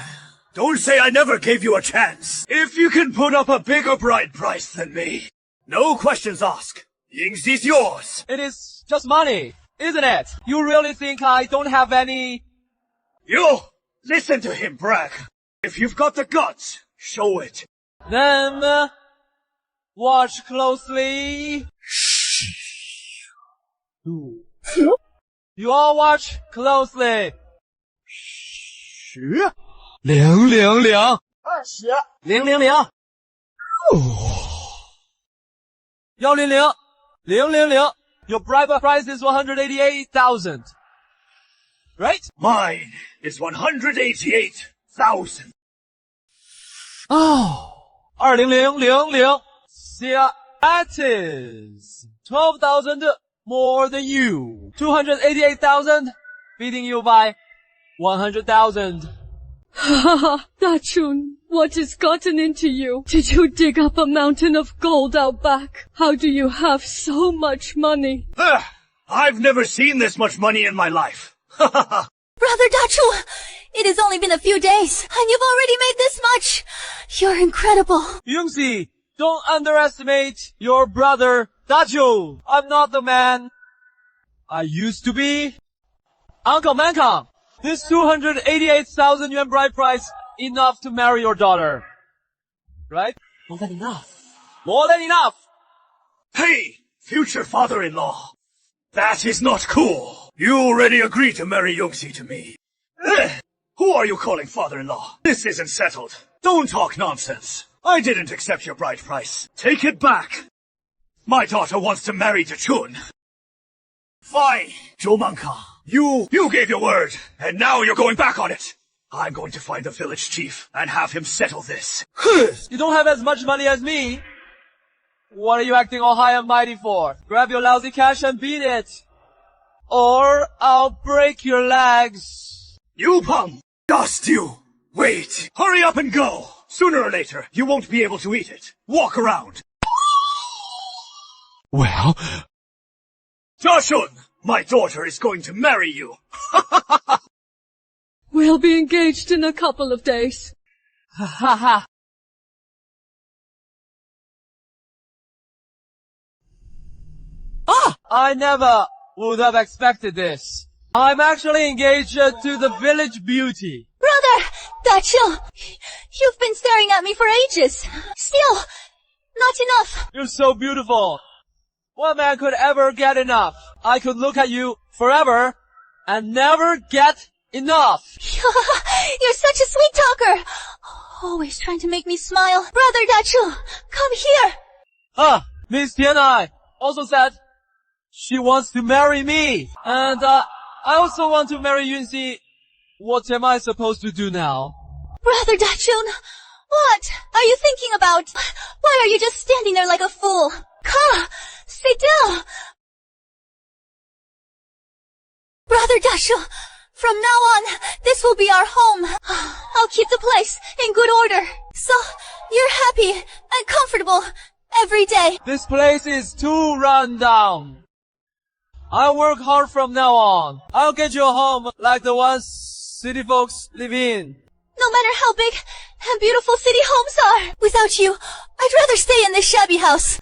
C: don't say I never gave you a chance. If you can put up a bigger bride price than me, no questions asked. Yingxi's yours.
B: It is just money, isn't it? You really think I don't have any...
C: You, listen to him brag. If you've got the guts, show it.
B: Then, watch closely. You all watch closely.
E: 000
B: 000 000 Your bride price is 188,000. Right?
C: Mine is 188,000.
B: Oh, 20000. Yeah, that is 12,000 more than you. 288,000, beating you by 100,000.
G: Dachun, what has gotten into you? Did you dig up a mountain of gold out back? How do you have so much money?
C: I've never seen this much money in my life.
A: Brother Da Chu, it has only been a few days, and you've already made this much. You're incredible.
B: Yungxi, don't underestimate your brother Dachu. I'm not the man I used to be. Uncle Mankang, this 288,000 yuan bride price enough to marry your daughter. Right? More than enough. More than enough.
C: Hey, future father-in-law. That is not cool. You already agreed to marry Yongxi to me. Who are you calling father-in-law? This isn't settled. Don't talk nonsense. I didn't accept your bride price. Take it back. My daughter wants to marry Dachun. Fine, Zhou Manka. You gave your word, and now you're going back on it. I'm going to find the village chief and have him settle this.
B: You don't have as much money as me. What are you acting all high and mighty for? Grab your lousy cash and beat it. Or I'll break your legs.
C: You punk! Dust you! Wait! Hurry up and go! Sooner or later, you won't be able to eat it. Walk around.
E: Well,
C: Dachun! My daughter is going to marry you.
G: We'll be engaged in a couple of days.
B: Ha ha ha. I never would have expected this. I'm actually engaged to the village beauty.
A: Brother Da Chu, you've been staring at me for ages. Still, not enough.
B: You're so beautiful. What man could ever get enough? I could look at you forever and never get enough.
A: You're such a sweet talker. Always trying to make me smile. Brother Da Chu, come here.
B: Miss Tianai also said she wants to marry me. And, I also want to marry Yunxi. What am I supposed to do now?
A: Brother Dachun, what are you thinking about? Why are you just standing there like a fool? Come, sit down. Brother Dachun, from now on, this will be our home. I'll keep the place in good order. So, you're happy and comfortable every day.
B: This place is too run down. I'll work hard from now on. I'll get you a home like the ones city folks live in.
A: No matter how big and beautiful city homes are, without you, I'd rather stay in this shabby house.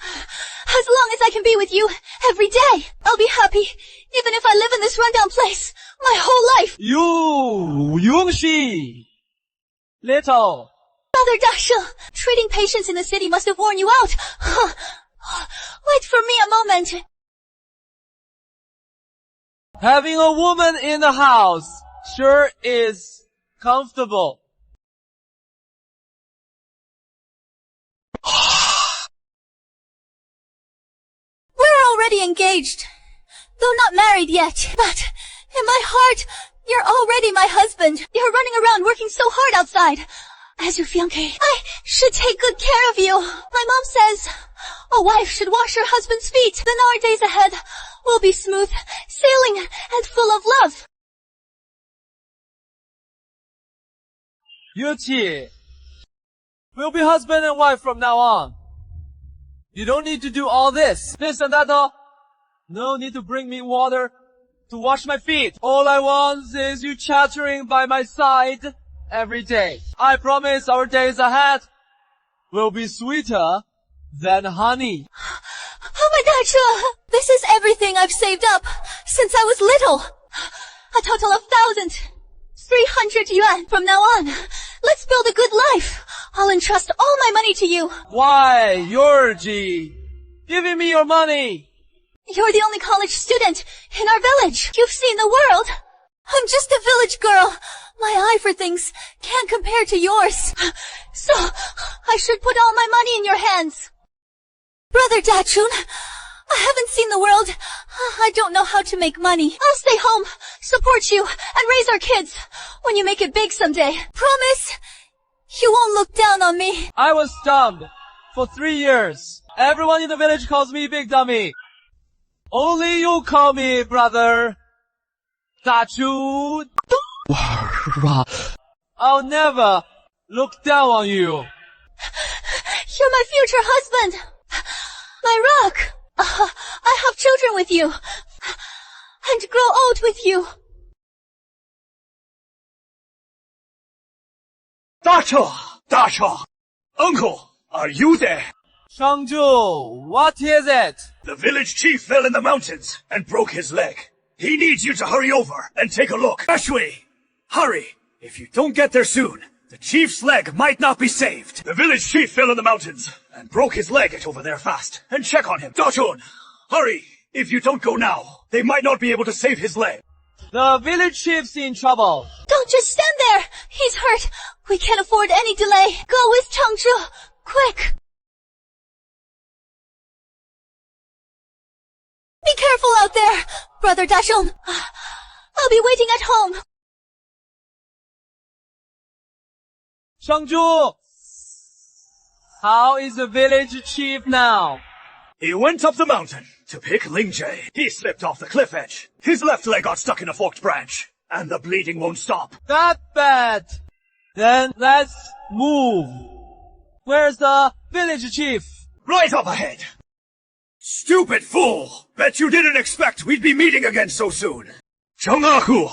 A: As long as I can be with you every day, I'll be happy, even if I live in this rundown place my whole life.
B: You, Yungxi, little.
A: Brother Dasha, treating patients in the city must have worn you out. Wait for me a moment.
B: Having a woman in the house sure is comfortable.
A: already engaged. Though not married yet. But, in my heart, you're already my husband. You're running around working so hard outside. As your fiancé, I should take good care of you. My mom says a wife should wash her husband's feet. Then our days ahead will be smooth, sailing, and full of love.
B: Yuqi, we'll be husband and wife from now on. You don't need to do all this and that. No need to bring me water to wash my feet. All I want is you chattering by my side every day. I promise our days ahead will be sweeter than honey.
A: Oh my gosh, this is everything I've saved up since I was little. A total of 1,300 yuan from now on. Let's build a good life. I'll entrust all my money to you.
B: Why, Yorji? Giving me your money.
A: You're the only college student in our village. You've seen the world. I'm just a village girl. My eye for things can't compare to yours. So, I should put all my money in your hands. Brother Dachun, I haven't seen the world. I don't know how to make money. I'll stay home, support you, and raise our kids when you make it big someday. Promise? You won't look down on me.
B: I was stumped for 3 years. Everyone in the village calls me Big Dummy. Only you call me brother Dachun. I'll never look down on you.
A: You're my future husband. My rock. I have children with you. And grow old with you.
C: Dacha! Uncle, are you there?
B: Shangju, what is it?
C: The village chief fell in the mountains and broke his leg. He needs you to hurry over and take a look. Ashway, hurry. If you don't get there soon, the chief's leg might not be saved. The village chief fell in the mountains and broke his leg. Get over there fast and check on him. Dachun, hurry. If you don't go now, they might not be able to save his leg.
B: The village chief's in trouble.
A: Don't just stand there. He's hurt. We can't afford any delay. Go with Changzhu. Quick. Be careful out there, Brother Dachun. I'll be waiting at home.
B: Shangju, how is the village chief now?
C: He went up the mountain to pick Ling Jie. He slipped off the cliff edge. His left leg got stuck in a forked branch, and the bleeding won't stop.
B: That bad. Then let's move. Where's the village chief?
C: Right up ahead. Stupid fool! Bet you didn't expect we'd be meeting again so soon. Zheng Erhu,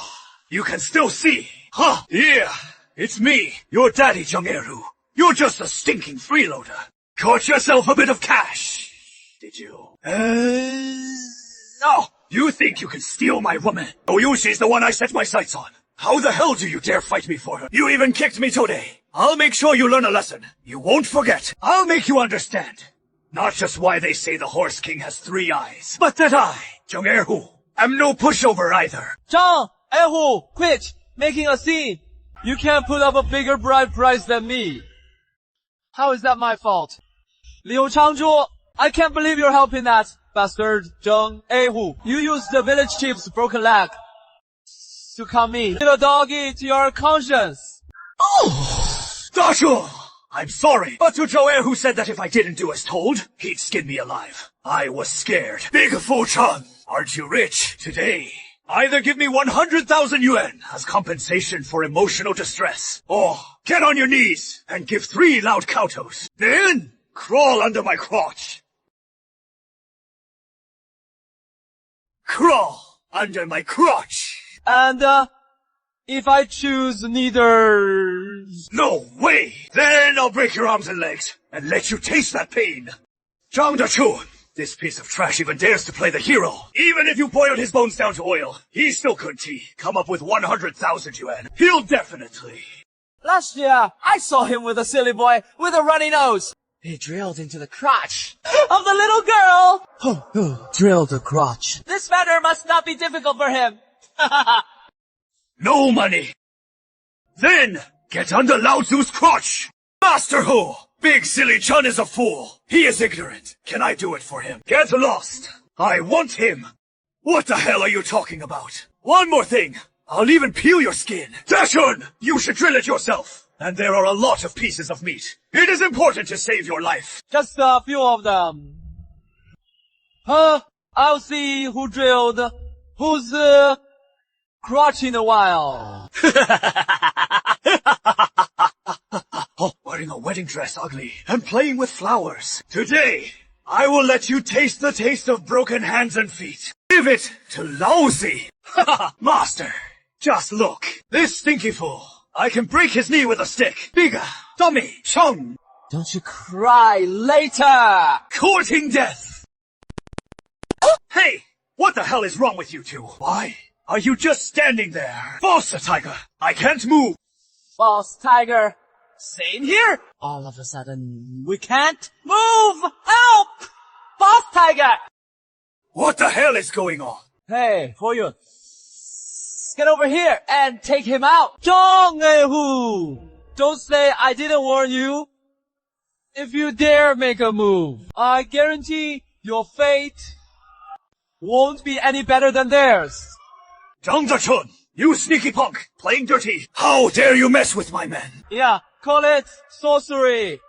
C: you can still see. Huh? Yeah, it's me, your daddy, Zheng Erhu. You're just a stinking freeloader. Caught yourself a bit of cash, did you? Oh, you think you can steal my woman? Oyushi's the one I set my sights on. How the hell do you dare fight me for her? You even kicked me today. I'll make sure you learn a lesson. You won't forget. I'll make you understand. Not just why they say the Horse King has 3 eyes, but that I, Zheng Erhu, am no pushover either.
B: Zheng Erhu, quit making a scene. You can't put up a bigger bride price than me. How is that my fault? Liu Changzhu, I can't believe you're helping that bastard Zheng Erhu. You used the village chief's broken leg to come me. Little doggy to your conscience.
C: Oh, Dashu! I'm sorry, but to Zhou Erhu said that if I didn't do as told, he'd skin me alive. I was scared. Big Fu Cheng, aren't you rich? Today, either give me 100,000 yuan as compensation for emotional distress, or get on your knees and give 3 loud kowtows. Then, crawl under my crotch. Crawl under my crotch.
B: And, if I choose neither...
C: No way! Then I'll break your arms and legs, and let you taste that pain. Zhang Dachun, this piece of trash even dares to play the hero. Even if you boiled his bones down to oil, he still couldn't come up with 100,000 yuan. He'll definitely...
B: Last year, I saw him with a silly boy with a runny nose. He drilled into the crotch of the little girl. Drilled the crotch. This matter must not be difficult for him.
C: No money. Then, get under Lao Tzu's crotch. Master Hu, Big Silly Chun is a fool. He is ignorant. Can I do it for him? Get lost. I want him! What the hell are you talking about? One more thing! I'll even peel your skin! Dachshund! You should drill it yourself! And there are a lot of pieces of meat. It is important to save your life.
B: Just a few of them. I'll see who drilled whose crotch in a while.
C: Oh, wearing a wedding dress ugly and playing with flowers. Today, I will let you taste the taste of broken hands and feet. Give it to Lousy. Master, just look. This stinky fool. I can break his knee with a stick. Bigger, dummy, chung.
B: Don't you cry later!
C: Courting death. Hey, what the hell is wrong with you two? Why are you just standing there? False tiger, I can't move.
B: Boss Tiger, same here. All of a sudden, we can't move. Help! Boss Tiger!
C: What the hell is going on?
B: Hey, for you. Get over here and take him out. Jong-Ehu! Don't say I didn't warn you. If you dare make a move, I guarantee your fate won't be any better than theirs.
C: Zhang Zechun, you sneaky punk, playing dirty. How dare you mess with my men?
B: Yeah, call it sorcery.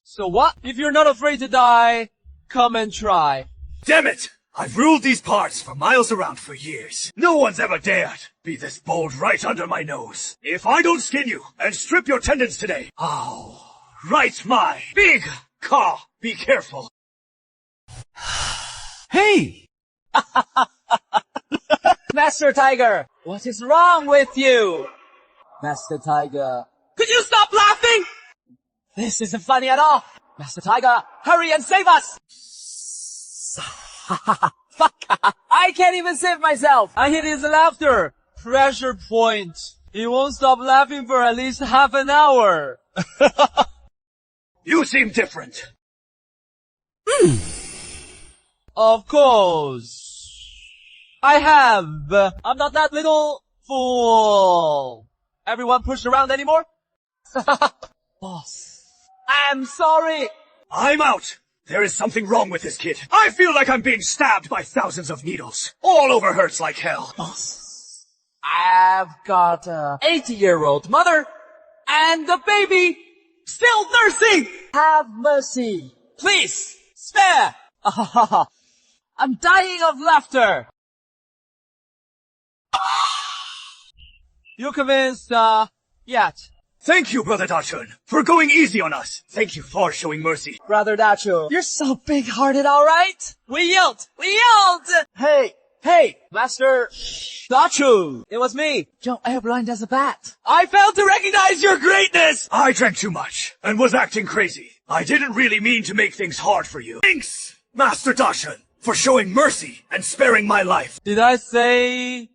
B: So what? If you're not afraid to die, come and try.
C: Damn it! I've ruled these parts for miles around for years. No one's ever dared be this bold right under my nose. If I don't skin you and strip your tendons today, ow, right my big car. Be careful.
B: Hey! Master Tiger, what is wrong with you? Master Tiger, could you stop laughing? This isn't funny at all. Master Tiger, hurry and save us! Fuck! I can't even save myself! I hit his laughter! Pressure point! He won't stop laughing for at least half an hour!
C: You seem different.
B: Of course! I have! I'm not that little fool! Everyone pushed around anymore? Boss, I'm sorry!
C: I'm out! There is something wrong with this kid. I feel like I'm being stabbed by thousands of needles. All over hurts like hell.
B: Boss, I've got a 80-year-old mother and the baby still nursing. Have mercy. Please, spare. I'm dying of laughter. You convinced, yet?
C: Thank you, Brother Dachshund, for going easy on us. Thank you for showing mercy.
B: Brother Dacho, you're so big-hearted, alright? We yelled! Hey, Master Dacho, it was me, Joe Airblind as a bat. I failed to recognize your greatness!
C: I drank too much and was acting crazy. I didn't really mean to make things hard for you. Thanks, Master Dachshund, for showing mercy and sparing my life.
B: Did I say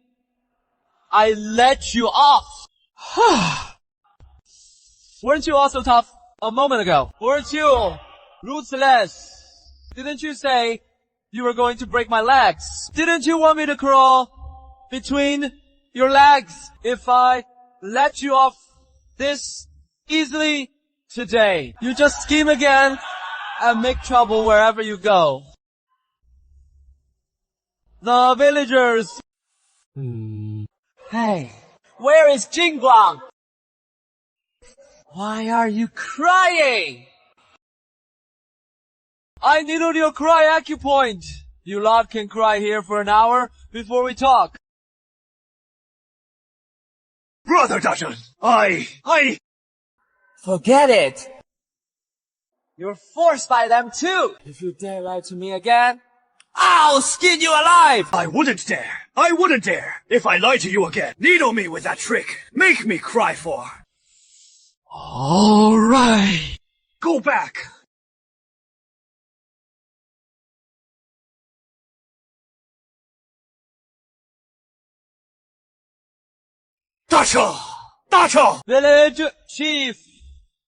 B: I let you off? Weren't you also tough a moment ago? Weren't you ruthless? Didn't you say you were going to break my legs? Didn't you want me to crawl between your legs if I let you off this easily today? You just scheme again and make trouble wherever you go. The villagers. Hey, where is Jingguang? Why are you crying? I needed your cry acupoint. You lot can cry here for an hour before we talk.
C: Brother Dachshund, I...
B: Forget it. You're forced by them too. If you dare lie to me again, I'll skin you alive.
C: I wouldn't dare. If I lie to you again, needle me with that trick. Make me cry for.
E: All right.
C: Go back. Dacho!
B: Village chief,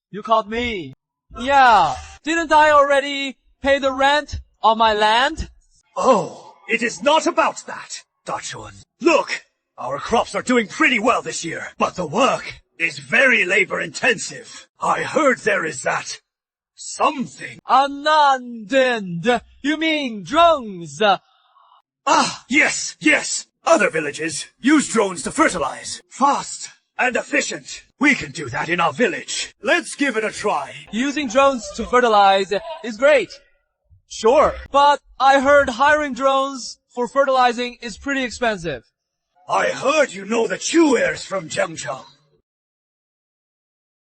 B: you called me. Yeah, didn't I already pay the rent on my land?
C: Oh, it is not about that, Dachshund. Look, our crops are doing pretty well this year, but the work is very labor-intensive. I heard there is that Something.
B: Anandend. You mean drones?
C: Ah, yes. Other villages use drones to fertilize. Fast and efficient. We can do that in our village. Let's give it a try.
B: Using drones to fertilize is great. Sure. But I heard hiring drones for fertilizing is pretty expensive.
C: I heard you know the Chu heirs from Jiangcheng.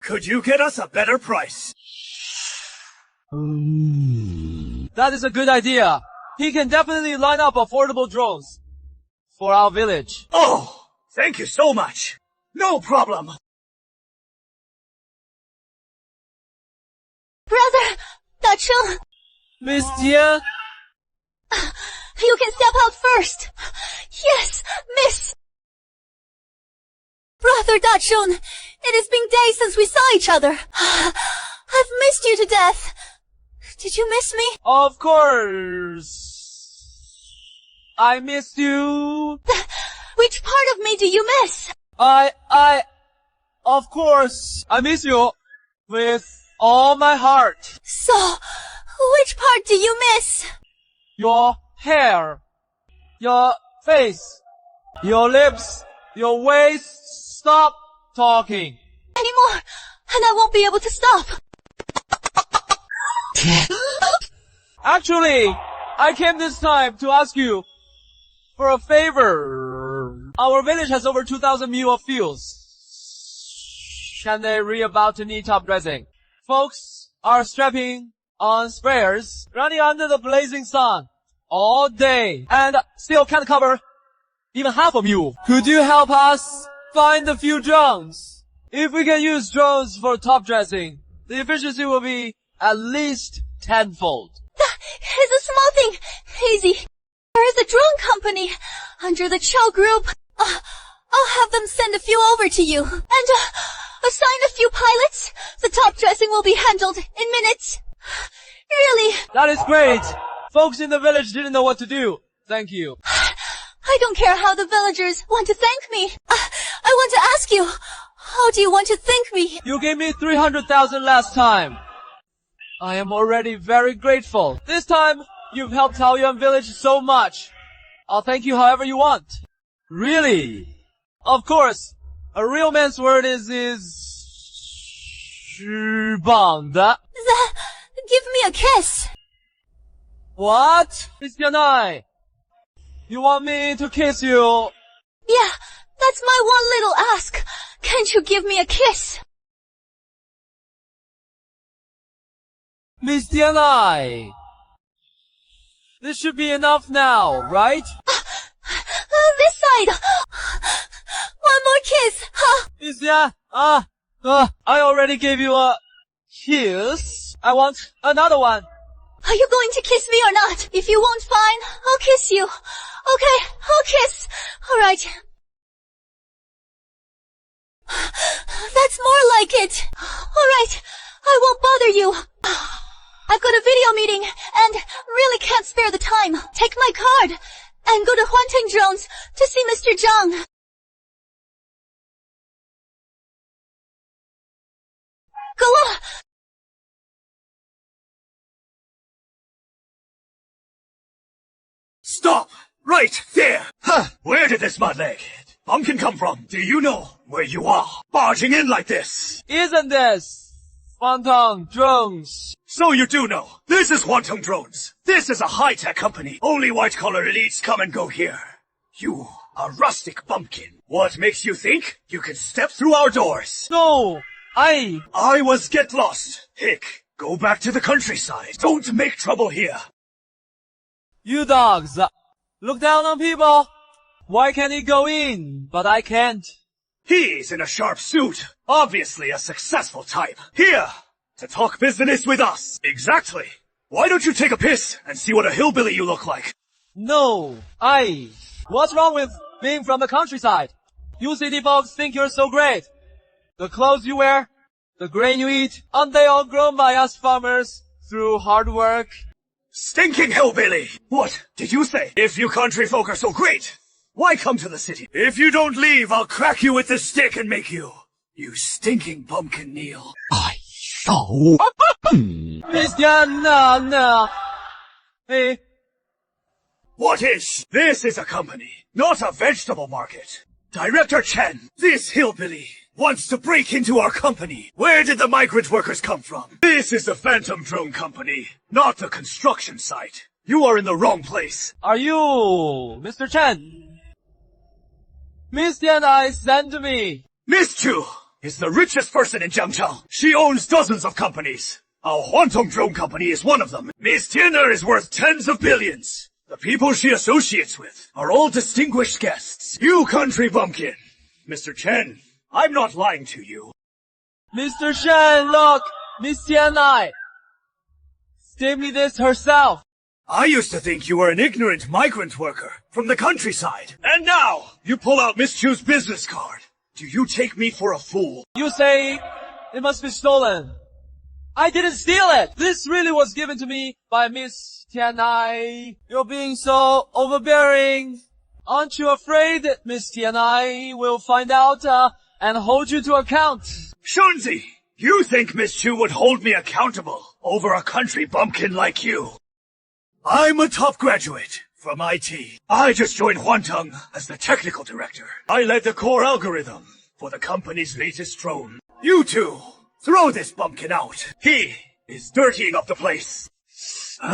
C: Could you get us a better price?
B: That is a good idea. He can definitely line up affordable drones for our village.
C: Oh, thank you so much. No problem.
A: Brother, Dacheng,
B: Miss Tian?
A: you can step out first. Yes, miss. Brother Dacheng, it has been days since we saw each other. I've missed you to death. Did you miss me?
B: Of course. I missed you.
A: Which part of me do you miss?
B: Of course, I miss you with all my heart.
A: So, which part do you miss?
B: Your hair, your face, your lips, your waist. Stop talking.
A: Anymore, and I won't be able to stop.
B: Actually, I came this time to ask you for a favor. Our village has over 2,000 mu of fuels. And they're really about to need top dressing. Folks are strapping on sprayers, running under the blazing sun all day, and still can't cover even half of you. Could you help us find a few drones? If we can use drones for top dressing, the efficiency will be at least tenfold.
A: It's a small thing. Easy. There is a drone company under the Chow Group. I'll have them send a few over to you. And, assign a few pilots. The top dressing will be handled in minutes. Really.
B: That is great. Folks in the village didn't know what to do. Thank you.
A: I don't care how the villagers want to thank me. I want to ask you, how do you want to thank me?
B: You gave me 300,000 last time. I am already very grateful. This time, you've helped Taoyuan village so much. I'll thank you however you want. Really? Of course. A real man's word is 是棒的.
A: Give me a kiss.
B: What? Miss Yanai, you want me to kiss you?
A: Yeah, that's my one little ask. Can't you give me a kiss?
B: Miss Yanai, this should be enough now, right?
A: This side. One more kiss.
B: Miss Yan, I already gave you a kiss. I want another one.
A: Are you going to kiss me or not? If you won't, fine. I'll kiss you. Okay, I'll kiss. Alright. That's more like it. Alright, I won't bother you. I've got a video meeting and really can't spare the time. Take my card and go to Huanteng Drones to see Mr. Zhang. Go on.
C: Stop! Right there! Huh! Where did this mudleg pumpkin come from? Do you know where you are? Barging in like this!
B: Isn't this Huanteng Drones?
C: So you do know. This is Huanteng Drones. This is a high-tech company. Only white-collar elites come and go here. You, a rustic bumpkin. What makes you think you can step through our doors?
B: No, I
C: was get lost. Hick, go back to the countryside. Don't make trouble here.
B: You dogs, look down on people. Why can he go in, but I can't?
C: He's in a sharp suit. Obviously a successful type. Here, to talk business with us. Exactly. Why don't you take a piss and see what a hillbilly you look like?
B: No, what's wrong with being from the countryside? You city folks think you're so great. The clothes you wear, the grain you eat, aren't they all grown by us farmers through hard work?
C: Stinking hillbilly! What did you say? If you country folk are so great, why come to the city? If you don't leave, I'll crack you with this stick and make you stinking pumpkin kneel.
E: I saw.
B: Miss Tiana, hey.
C: What is? This is a company, not a vegetable market. Director Chen, this hillbilly wants to break into our company. Where did the migrant workers come from? This is the Phantom Drone Company, not the construction site. You are in the wrong place.
B: Are you Mr. Chen? Miss Tiana sent me.
C: Miss Chu is the richest person in Jiangcheng. She owns dozens of companies. Our Huantong Drone Company is one of them. Miss Tiana is worth tens of billions. The people she associates with are all distinguished guests. You country bumpkin. Mr. Chen, I'm not lying to you.
B: Mr. Shen, look! Miss Tiana gave me this herself.
C: I used to think you were an ignorant migrant worker from the countryside. And now, you pull out Miss Chu's business card. Do you take me for a fool?
B: You say it must be stolen. I didn't steal it! This really was given to me by Miss Tiana. You're being so overbearing. Aren't you afraid that Miss Tiana will find out and hold you to account?
C: Shunzi, you think Miss Chu would hold me accountable over a country bumpkin like you? I'm a top graduate from IT. I just joined Huantong as the technical director. I led the core algorithm for the company's latest drone. You two, throw this bumpkin out. He is dirtying up the place.
A: Go!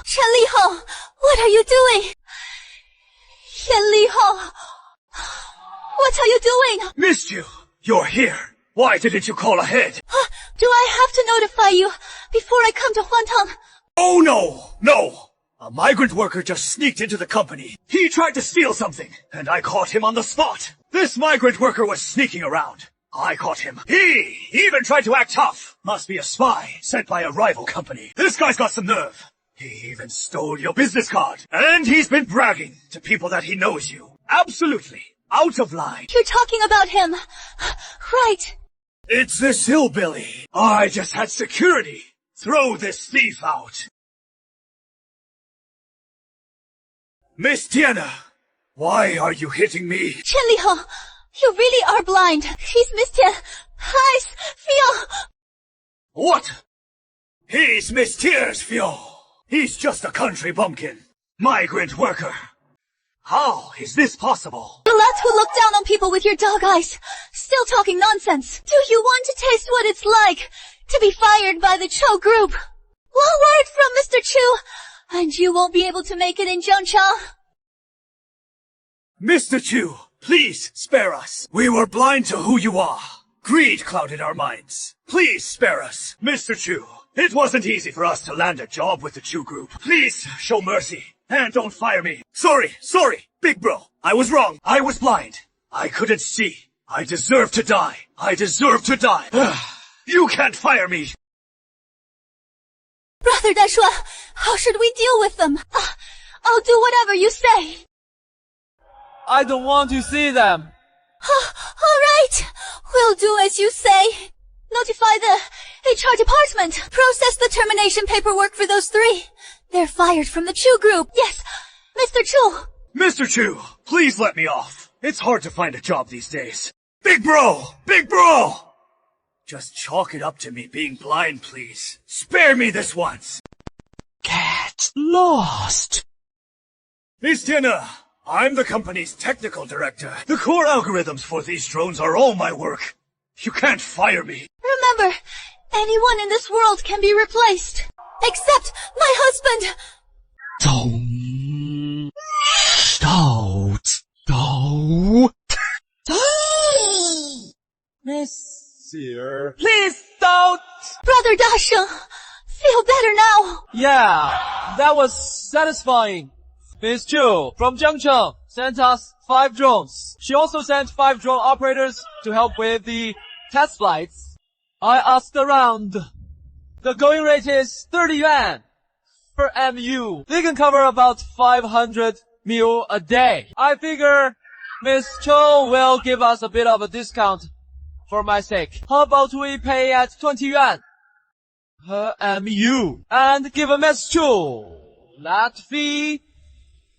A: Chen Liho! What are you doing? Chen Liho! What are you doing?
C: Missed you. You're here. Why didn't you call ahead?
A: Do I have to notify you before I come to Huantong?
C: Oh no! A migrant worker just sneaked into the company. He tried to steal something, and I caught him on the spot. This migrant worker was sneaking around. I caught him. He even tried to act tough. Must be a spy sent by a rival company. This guy's got some nerve. He even stole your business card. And he's been bragging to people that he knows you. Absolutely out of line.
A: You're talking about him. Right.
C: It's this hillbilly. I just had security. Throw this thief out. Miss Tiana, why are you hitting me?
A: Chen Liho, you really are blind. He's Miss Tian. Eyes, feel.
C: What? He's Miss Tier's Fio. He's just a country bumpkin. Migrant worker. How is this possible?
A: The lads who look down on people with your dog eyes. Still talking nonsense. Do you want to taste what it's like to be fired by the Cho group? One word from Mr. Chu, and you won't be able to make it in Jiangcheng.
C: Mr. Chu, please spare us. We were blind to who you are. Greed clouded our minds. Please spare us. Mr. Chu, it wasn't easy for us to land a job with the Chu group. Please show mercy and don't fire me. Sorry, big bro. I was wrong. I was blind. I couldn't see. I deserve to die. You can't fire me.
A: Brother Dashua, how should we deal with them? I'll do whatever you say.
B: I don't want to see them.
A: All right. We'll do as you say. Notify the HR department. Process the termination paperwork for those three. They're fired from the Chu group. Yes, Mr. Chu.
C: Mr. Chu, please let me off. It's hard to find a job these days. Big bro! Just chalk it up to me being blind, please. Spare me this once.
E: Get lost.
C: Miss Tiana, I'm the company's technical director. The core algorithms for these drones are all my work. You can't fire me.
A: Remember, anyone in this world can be replaced. Except my husband.
B: Monsieur, please don't!
A: Brother Dasha, feel better now.
B: Yeah, that was satisfying. Miss Chu from Jiangcheng sent us 5 drones. She also sent 5 drone operators to help with the test flights. I asked around. The going rate is 30 yuan per MU. They can cover about 500 meal a day. I figure Miss Cho will give us a bit of a discount for my sake. How about we pay at 20 yuan per MU and give a Miss Chu that fee?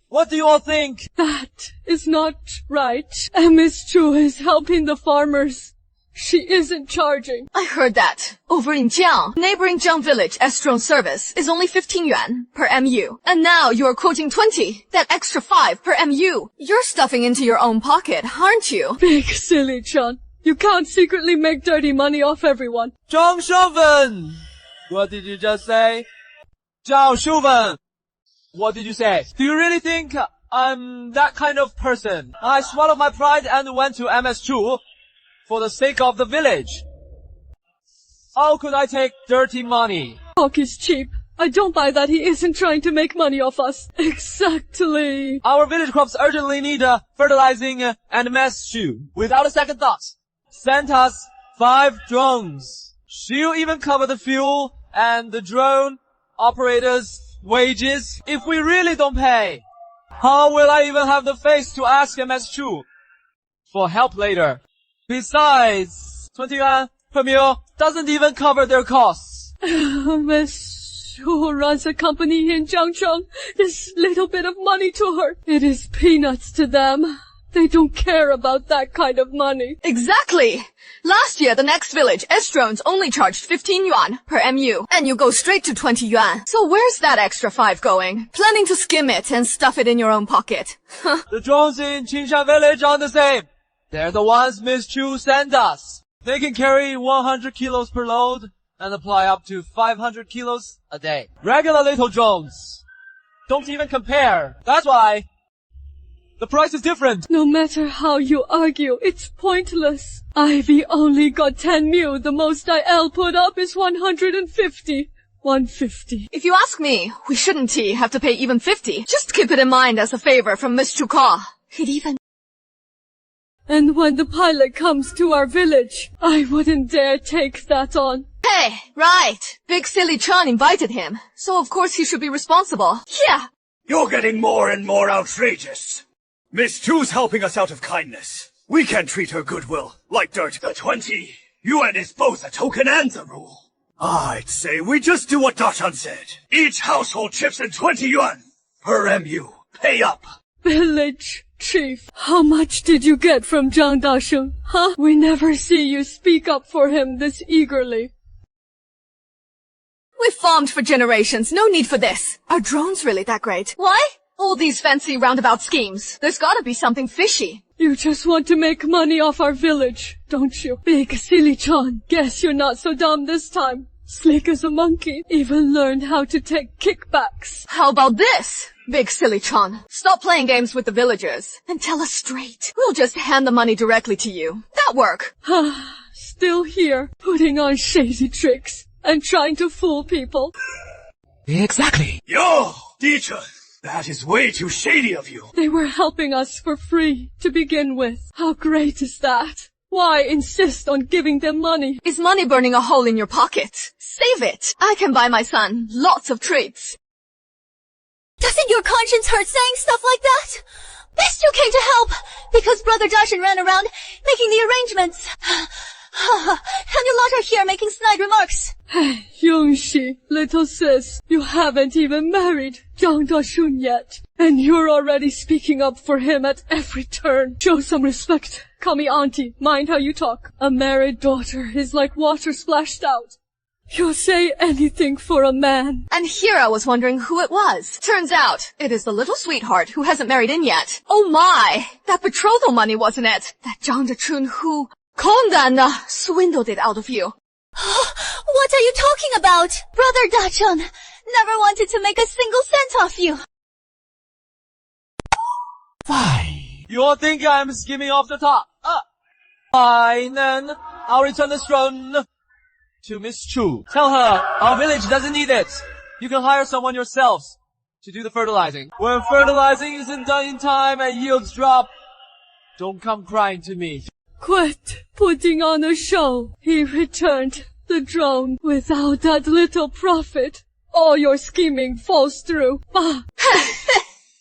B: What do you all think?
G: That is not right. Miss Chu is helping the farmers. She isn't charging.
D: I heard that. Over in Jiang, neighboring Jiang village, Estron service is only 15 yuan per MU. And now you're quoting 20. That extra 5 per MU. You're stuffing into your own pocket, aren't you?
G: Big silly Chan. You can't secretly make dirty money off everyone.
B: Zhang Shuwen! What did you just say? Zhang Shuwen! What did you say? Do you really think I'm that kind of person? I swallowed my pride and went to MS2 for the sake of the village. How could I take dirty money?
G: Talk is cheap. I don't buy that he isn't trying to make money off us. Exactly.
B: Our village crops urgently need fertilizing and MS2. Without a second thought, send us 5 drones. She'll even cover the fuel and the drone operators' wages if we really don't pay. How will I even have the face to ask MS2 for help later? Besides, 20 yuan per meal doesn't even cover their costs.
G: Miss Shu runs a company in Jiangcheng. This little bit of money to her, it is peanuts to them. They don't care about that kind of money.
D: Exactly. Last year, the next village, Estrones, only charged 15 yuan per MU. And you go straight to 20 yuan. So where's that extra 5 going? Planning to skim it and stuff it in your own pocket.
B: The drones in Qingshan village are the same. They're the ones Miss Chu sent us. They can carry 100 kilos per load and apply up to 500 kilos a day. Regular little drones don't even compare. That's why the price is different.
G: No matter how you argue, it's pointless. Ivy only got 10 mil. The most IL put up is 150. 150.
D: If you ask me, we shouldn't have to pay even 50. Just keep it in mind as a favor from Miss Chuka. He'd even...
G: And when the pilot comes to our village, I wouldn't dare take that on.
D: Hey, right. Big Silly Chan invited him, so of course he should be responsible. Yeah.
C: You're getting more and more outrageous. Miss Chu's helping us out of kindness. We can't treat her goodwill like dirt. The 20 yuan is both a token and the rule. I'd say we just do what Dachan said. Each household chips in 20 yuan per MU. Pay up.
G: Village chief, how much did you get from Zhang Dasheng? Huh? We never see you speak up for him this eagerly.
D: We farmed for generations. No need for this. Are drones really that great? Why? All these fancy roundabout schemes. There's gotta be something fishy.
G: You just want to make money off our village, don't you? Big Silly Chan, guess you're not so dumb this time. Slick as a monkey, even learned how to take kickbacks.
D: How about this? Big Silly Chan, stop playing games with the villagers and tell us straight. We'll just hand the money directly to you. That work.
G: Still here, putting on shady tricks and trying to fool people.
E: Exactly.
C: Yo, teacher. That is way too shady of you.
G: They were helping us for free to begin with. How great is that? Why insist on giving them money?
D: Is money burning a hole in your pocket? Save it. I can buy my son lots of treats.
A: Doesn't your conscience hurt saying stuff like that? Best you came to help, because Brother Darshan ran around making the arrangements. And you lot are here making snide remarks.
G: Hey, Yongxi, little sis, you haven't even married Zhang Dashun yet. And you're already speaking up for him at every turn. Show some respect. Call me auntie. Mind how you talk. A married daughter is like water splashed out. You'll say anything for a man.
D: And here I was wondering who it was. Turns out, it is the little sweetheart who hasn't married in yet. Oh my! That betrothal money, wasn't it? That Zhang Dachun who... Kondan swindled it out of you.
A: What are you talking about? Brother Dachon never wanted to make a single cent off you.
E: Why?
B: You all think I'm skimming off the top? Fine then. I'll return the throne to Miss Chu. Tell her our village doesn't need it. You can hire someone yourselves to do the fertilizing. When fertilizing isn't done in time and yields drop, don't come crying to me.
G: Quit putting on a show. He returned the drone without that little profit. All your scheming falls through.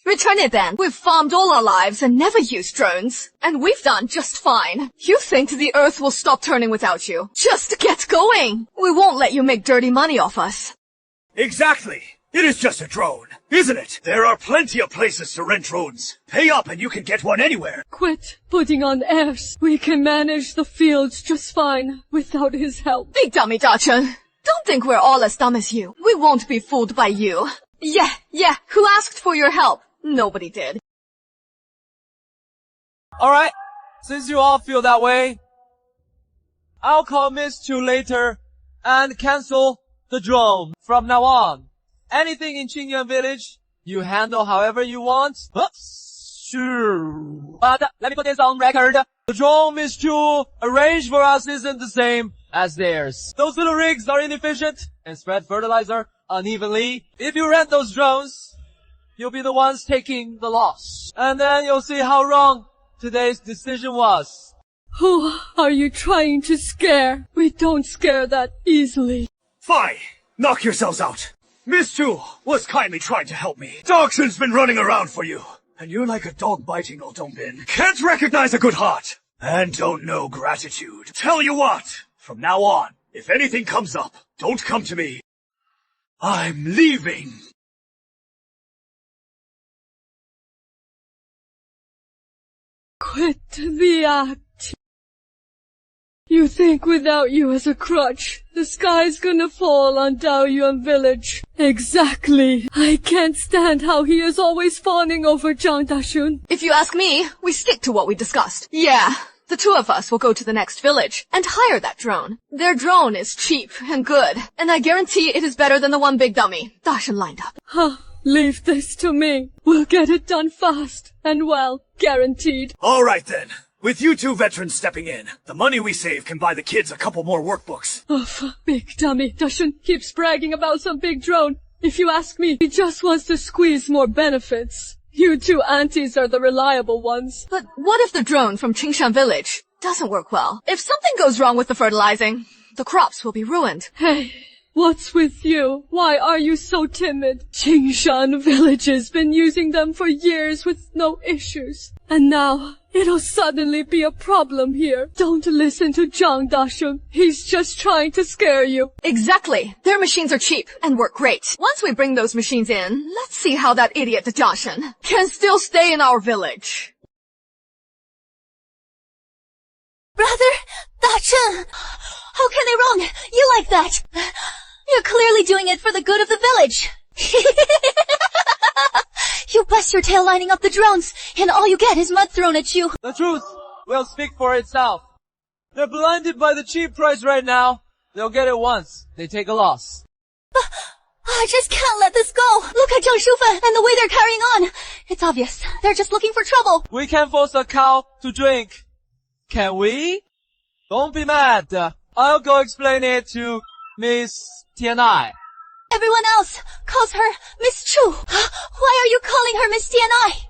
D: Return it then. We've farmed all our lives and never used drones. And we've done just fine. You think the earth will stop turning without you? Just get going. We won't let you make dirty money off us.
C: Exactly. It is just a drone, isn't it? There are plenty of places to rent drones. Pay up and you can get one anywhere.
G: Quit putting on airs. We can manage the fields just fine without his help.
D: Big dummy Dachshund. Don't think we're all as dumb as you. We won't be fooled by you. Yeah, who asked for your help? Nobody did.
B: Alright, since you all feel that way, I'll call Miss Chu later and cancel the drone from now on. Anything in Qingyuan village, you handle however you want. Sure. But let me put this on record. The drone Miss Chu arranged for us isn't the same as theirs. Those little rigs are inefficient and spread fertilizer unevenly. If you rent those drones, you'll be the ones taking the loss. And then you'll see how wrong today's decision was.
G: Who are you trying to scare? We don't scare that easily.
C: Fine. Knock yourselves out. Miss Chu was kindly trying to help me. Dachshund's been running around for you. And you're like a dog biting old Dongbin. Can't recognize a good heart. And don't know gratitude. Tell you what, from now on, if anything comes up, don't come to me. I'm leaving.
G: Quit the act. You think without you as a crutch, the sky's gonna fall on Daoyuan village. Exactly. I can't stand how he is always fawning over Zhang Dashun.
D: If you ask me, we stick to what we discussed. Yeah, the two of us will go to the next village and hire that drone. Their drone is cheap and good, and I guarantee it is better than the one big dummy Dashun lined up.
G: Huh. Leave this to me. We'll get it done fast and well, guaranteed.
C: All right then. With you two veterans stepping in, the money we save can buy the kids a couple more workbooks.
G: Big dummy Dashun keeps bragging about some big drone. If you ask me, he just wants to squeeze more benefits. You two aunties are the reliable ones.
D: But what if the drone from Qingshan village doesn't work well? If something goes wrong with the fertilizing, the crops will be ruined.
G: Hey, what's with you? Why are you so timid? Qingshan village has been using them for years with no issues. And now, it'll suddenly be a problem here. Don't listen to Zhang Dashun. He's just trying to scare you.
D: Exactly. Their machines are cheap and work great. Once we bring those machines in, let's see how that idiot Dachshund can still stay in our village.
A: Brother, Dachshund! How can they wrong you like that? You're clearly doing it for the good of the village. You bust your tail lining up the drones, and all you get is mud thrown at you.
B: The truth will speak for itself. They're blinded by the cheap price right now. They'll get it once. They take a loss.
A: I just can't let this go. Look at Zhang Shufen and the way they're carrying on. It's obvious. They're just looking for trouble.
B: We can't force a cow to drink. Can we? Don't be mad. I'll go explain it to Miss Tianai.
A: Everyone else calls her Miss Chu. Why are you calling her Miss Tianai?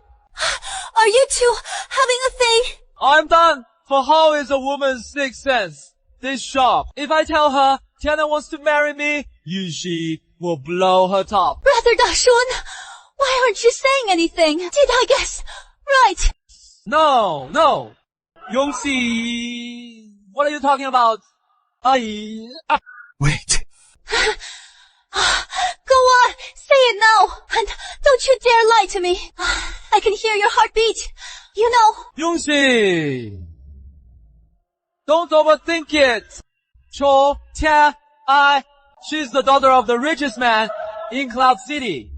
A: Are you two having a thing?
B: I'm done. For how is a woman's sixth sense this sharp? If I tell her Tiana wants to marry me, Yuxi will blow her top.
A: Brother Dashun, why aren't you saying anything? Did I guess right?
B: No. Yongxi, what are you talking about?
E: Wait.
A: Go on, say it now, and don't you dare lie to me. I can hear your heartbeat. You know.
B: Yongxi, don't overthink it. Cho Tia Ai, she's the daughter of the richest man in Cloud City.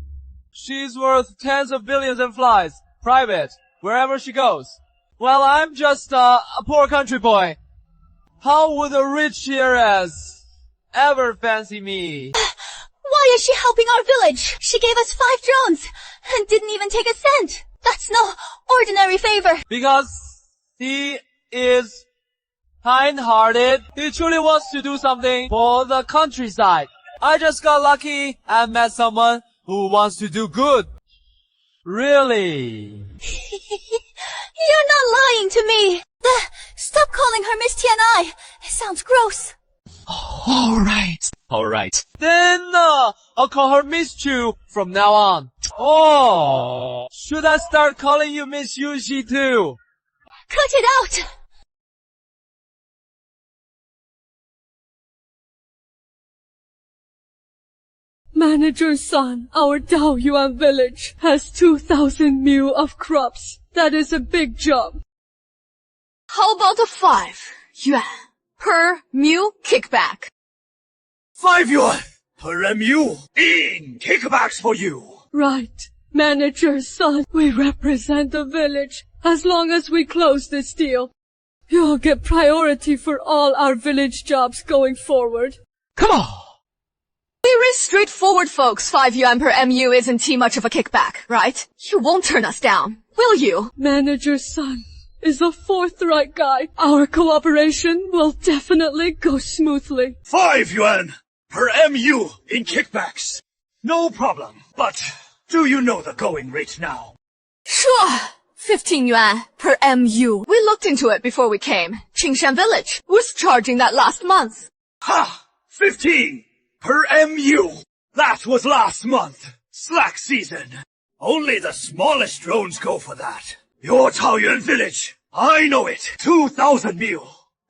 B: She's worth tens of billions and flies, private, wherever she goes. Well, I'm just a poor country boy. How would a rich heiress ever fancy me?
A: Why is she helping our village? She gave us 5 drones and didn't even take a cent. That's no ordinary favor.
B: Because he is kind-hearted. He truly wants to do something for the countryside. I just got lucky and met someone who wants to do good. Really?
A: You're not lying to me. Stop calling her Miss Tianai. It sounds gross.
E: All right.
B: Then, I'll call her Miss Chu from now on. Oh, should I start calling you Miss Yuxi too?
A: Cut it out.
G: Manager's son, our Daoyuan village has 2,000 mu of crops. That is a big job.
D: How about a 5 yuan per mu kickback?
C: 5 yuan per MU in kickbacks for you.
G: Right. Manager's son, we represent the village. As long as we close this deal, you'll get priority for all our village jobs going forward.
E: Come on!
D: Very straightforward, folks. 5 yuan per MU isn't too much of a kickback, right? You won't turn us down, will you?
G: Manager's son is a forthright guy. Our cooperation will definitely go smoothly.
C: 5 yuan per MU in kickbacks. No problem. But do you know the going rate now?
D: Sure. 15 yuan per MU. We looked into it before we came. Qingshan Village was charging that last month.
C: Ha! 15 per MU. That was last month. Slack season. Only the smallest drones go for that. Your Taoyuan village. I know it. 2,000 mu.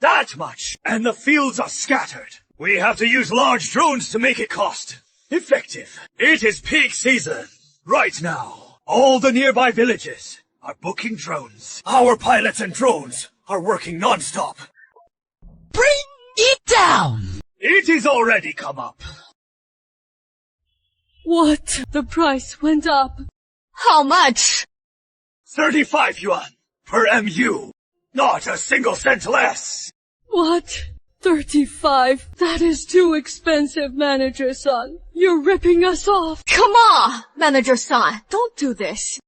C: That much. And the fields are scattered. We have to use large drones to make it cost effective. It is peak season. Right now, all the nearby villages are booking drones. Our pilots and drones are working non-stop.
E: Bring it down!
C: It is already come up.
G: What? The price went up.
D: How much?
C: 35 yuan per MU. Not a single cent less.
G: What? 35? That is too expensive, Manager's son. You're ripping us off.
D: Come on, Manager son. Don't do this.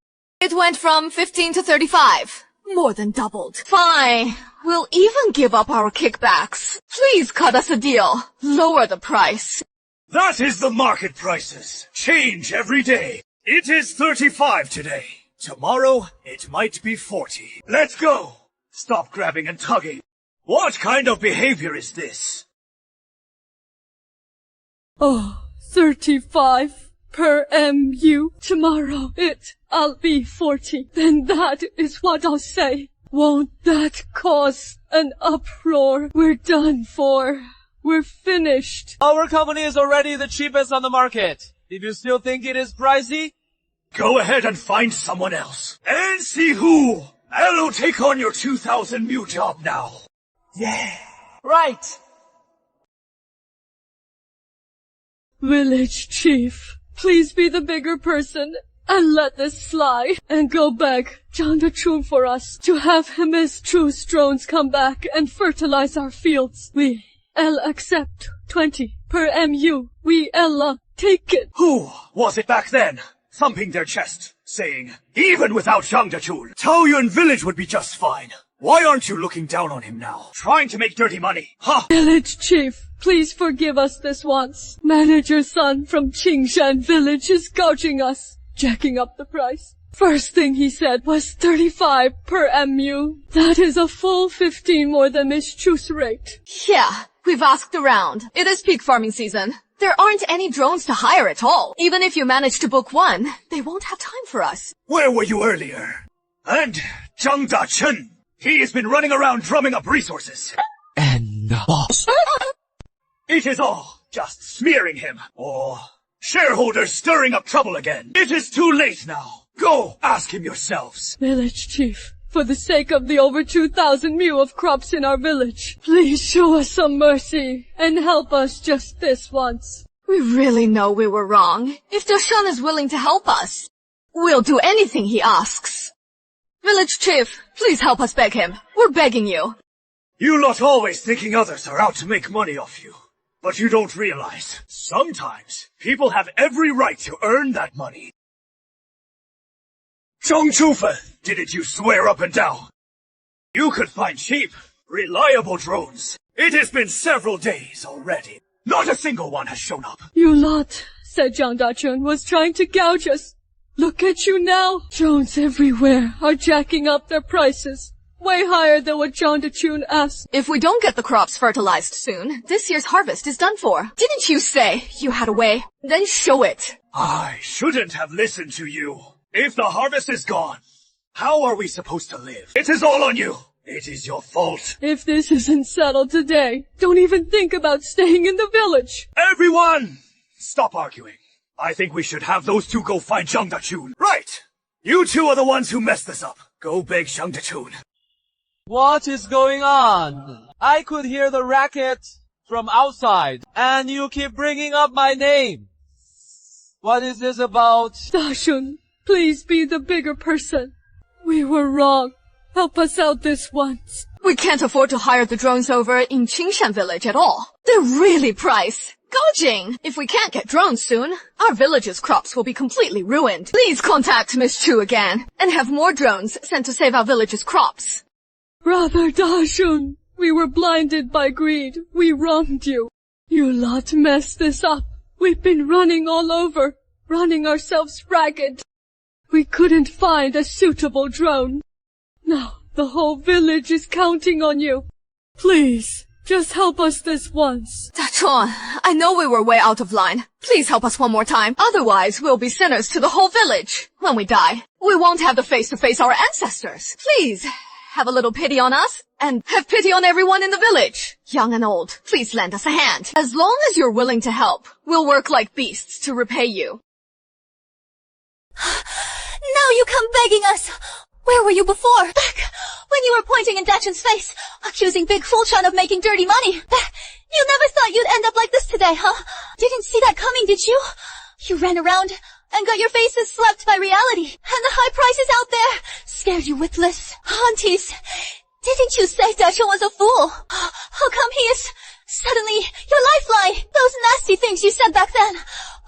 D: It went from 15 to 35. More than doubled. Fine. We'll even give up our kickbacks. Please cut us a deal. Lower the price.
C: That is the market prices. Change every day. It is 35 today. Tomorrow, it might be 40. Let's go. Stop grabbing and tugging. What kind of behavior is this?
G: Oh, 35 per MU. Tomorrow I'll be 40. Then that is what I'll say. Won't that cause an uproar? We're done for. We're finished.
B: Our company is already the cheapest on the market. If you still think it is pricey,
C: Go ahead and find someone else. And see who. I'll take on your 2,000 mu job now.
B: yeah, right.
G: Village chief, please be the bigger person and let this slide and go beg Zhang Dechun for us to have him as true drones come back and fertilize our fields. I'll accept 20 per MU. I'll take it.
C: Who was it back then, thumping their chest, saying, even without Zhang Dechun, Taoyuan village would be just fine? Why aren't you looking down on him now? Trying to make dirty money, huh?
G: Village chief, please forgive us this once. Manager's son from Qingshan village is gouging us, jacking up the price. First thing he said was 35 per MU. That is a full 15 more than Miss Chu's rate.
D: Yeah, we've asked around. It is peak farming season. There aren't any drones to hire at all. Even if you manage to book one, they won't have time for us.
C: Where were you earlier? And Zhang Dechun, he has been running around drumming up resources.
E: And boss.
C: It is all just smearing him, or shareholders stirring up trouble again. It is too late now. Go ask him yourselves.
G: Village chief, for the sake of the over 2,000 mu of crops in our village, please show us some mercy and help us just this once.
D: We really know we were wrong. If Dechun is willing to help us, we'll do anything he asks. Village chief, please help us beg him. We're begging you.
C: You lot always thinking others are out to make money off you. But you don't realize, sometimes people have every right to earn that money. Zhong Chufen, didn't you swear up and down? You could find cheap, reliable drones. It has been several days already. Not a single one has shown up.
G: You lot said Zhang Dechun was trying to gouge us. Look at you now. Drones everywhere are jacking up their prices. Way higher than what Zhang Dechun asked.
D: If we don't get the crops fertilized soon, this year's harvest is done for. Didn't you say you had a way? Then show it.
C: I shouldn't have listened to you. If the harvest is gone, how are we supposed to live? It is all on you. It is your fault.
G: If this isn't settled today, don't even think about staying in the village.
C: Everyone, stop arguing. I think we should have those two go find Zhang Dachun. Right! You two are the ones who messed this up. Go beg Zhang Dachun.
B: What is going on? I could hear the racket from outside, and you keep bringing up my name. What is this about?
G: Dachshund, please be the bigger person. We were wrong. Help us out this once.
D: We can't afford to hire the drones over in Qingshan village at all. They're really priced. Gouging! If we can't get drones soon, our village's crops will be completely ruined. Please contact Miss Chu again, and have more drones sent to save our village's crops.
G: Brother Dachshund, we were blinded by greed. We wronged you. You lot messed this up. We've been running all over, running ourselves ragged. We couldn't find a suitable drone. Now the whole village is counting on you. Please, just help us this once.
D: Dachuan, I know we were way out of line. Please help us one more time. Otherwise, we'll be sinners to the whole village. When we die, we won't have the face to face our ancestors. Please, have a little pity on us, and have pity on everyone in the village. Young and old, please lend us a hand. As long as you're willing to help, we'll work like beasts to repay you.
A: Now you come begging us. Where were you before? Back when you were pointing in Dachshund's face, accusing Big Fulchan of making dirty money. You never thought you'd end up like this today, huh? Didn't see that coming, did you? You ran around and got your faces slapped by reality, and the high prices out there scared you witless. Aunties, didn't you say Dachshund was a fool? How come he is suddenly your lifeline? Those nasty things you said back then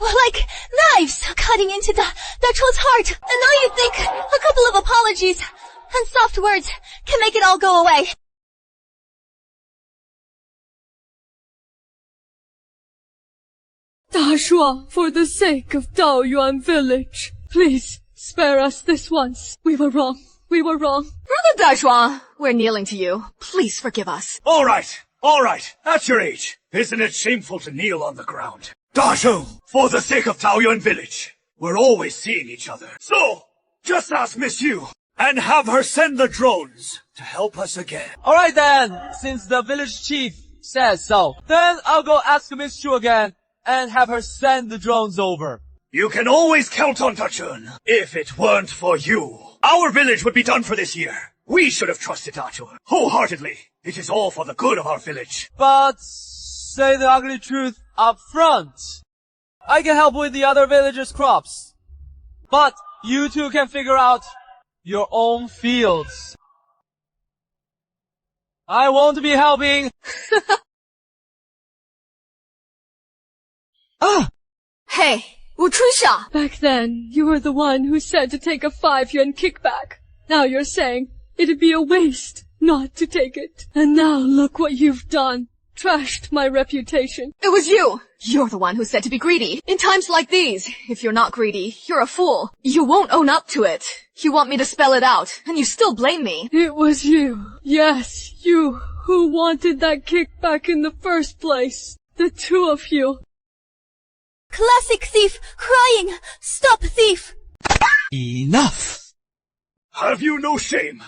A: were like knives cutting into Dachshund's heart. And now you think a couple of apologies and soft words can make it all go away.
G: Dashua, for the sake of Daoyuan village, please spare us this once. We were wrong. We were wrong.
D: Brother Dachuan, we're kneeling to you. Please forgive us.
C: All right. At your age, isn't it shameful to kneel on the ground? Dashun, for the sake of Taoyuan village, we're always seeing each other. So, just ask Miss Yu, and have her send the drones to help us again.
B: Alright then, since the village chief says so, then I'll go ask Miss Chu again, and have her send the drones over.
C: You can always count on Dachshund. If it weren't for you, our village would be done for this year. We should have trusted Dachshund wholeheartedly. It is all for the good of our village.
B: But say the ugly truth up front. I can help with the other villagers' crops. But you two can figure out your own fields. I won't be helping.
D: Hey, Wuchusha!
G: Back then, you were the one who said to take a 5-yuan kickback. Now you're saying it'd be a waste not to take it. And now look what you've done. Trashed my reputation.
D: It was you! You're the one who said to be greedy. In times like these, if you're not greedy, you're a fool. You won't own up to it. You want me to spell it out, and you still blame me.
G: It was you. Yes, you who wanted that kickback in the first place. The two of you.
A: Classic thief crying. Stop thief.
E: Enough!
C: Have you no shame?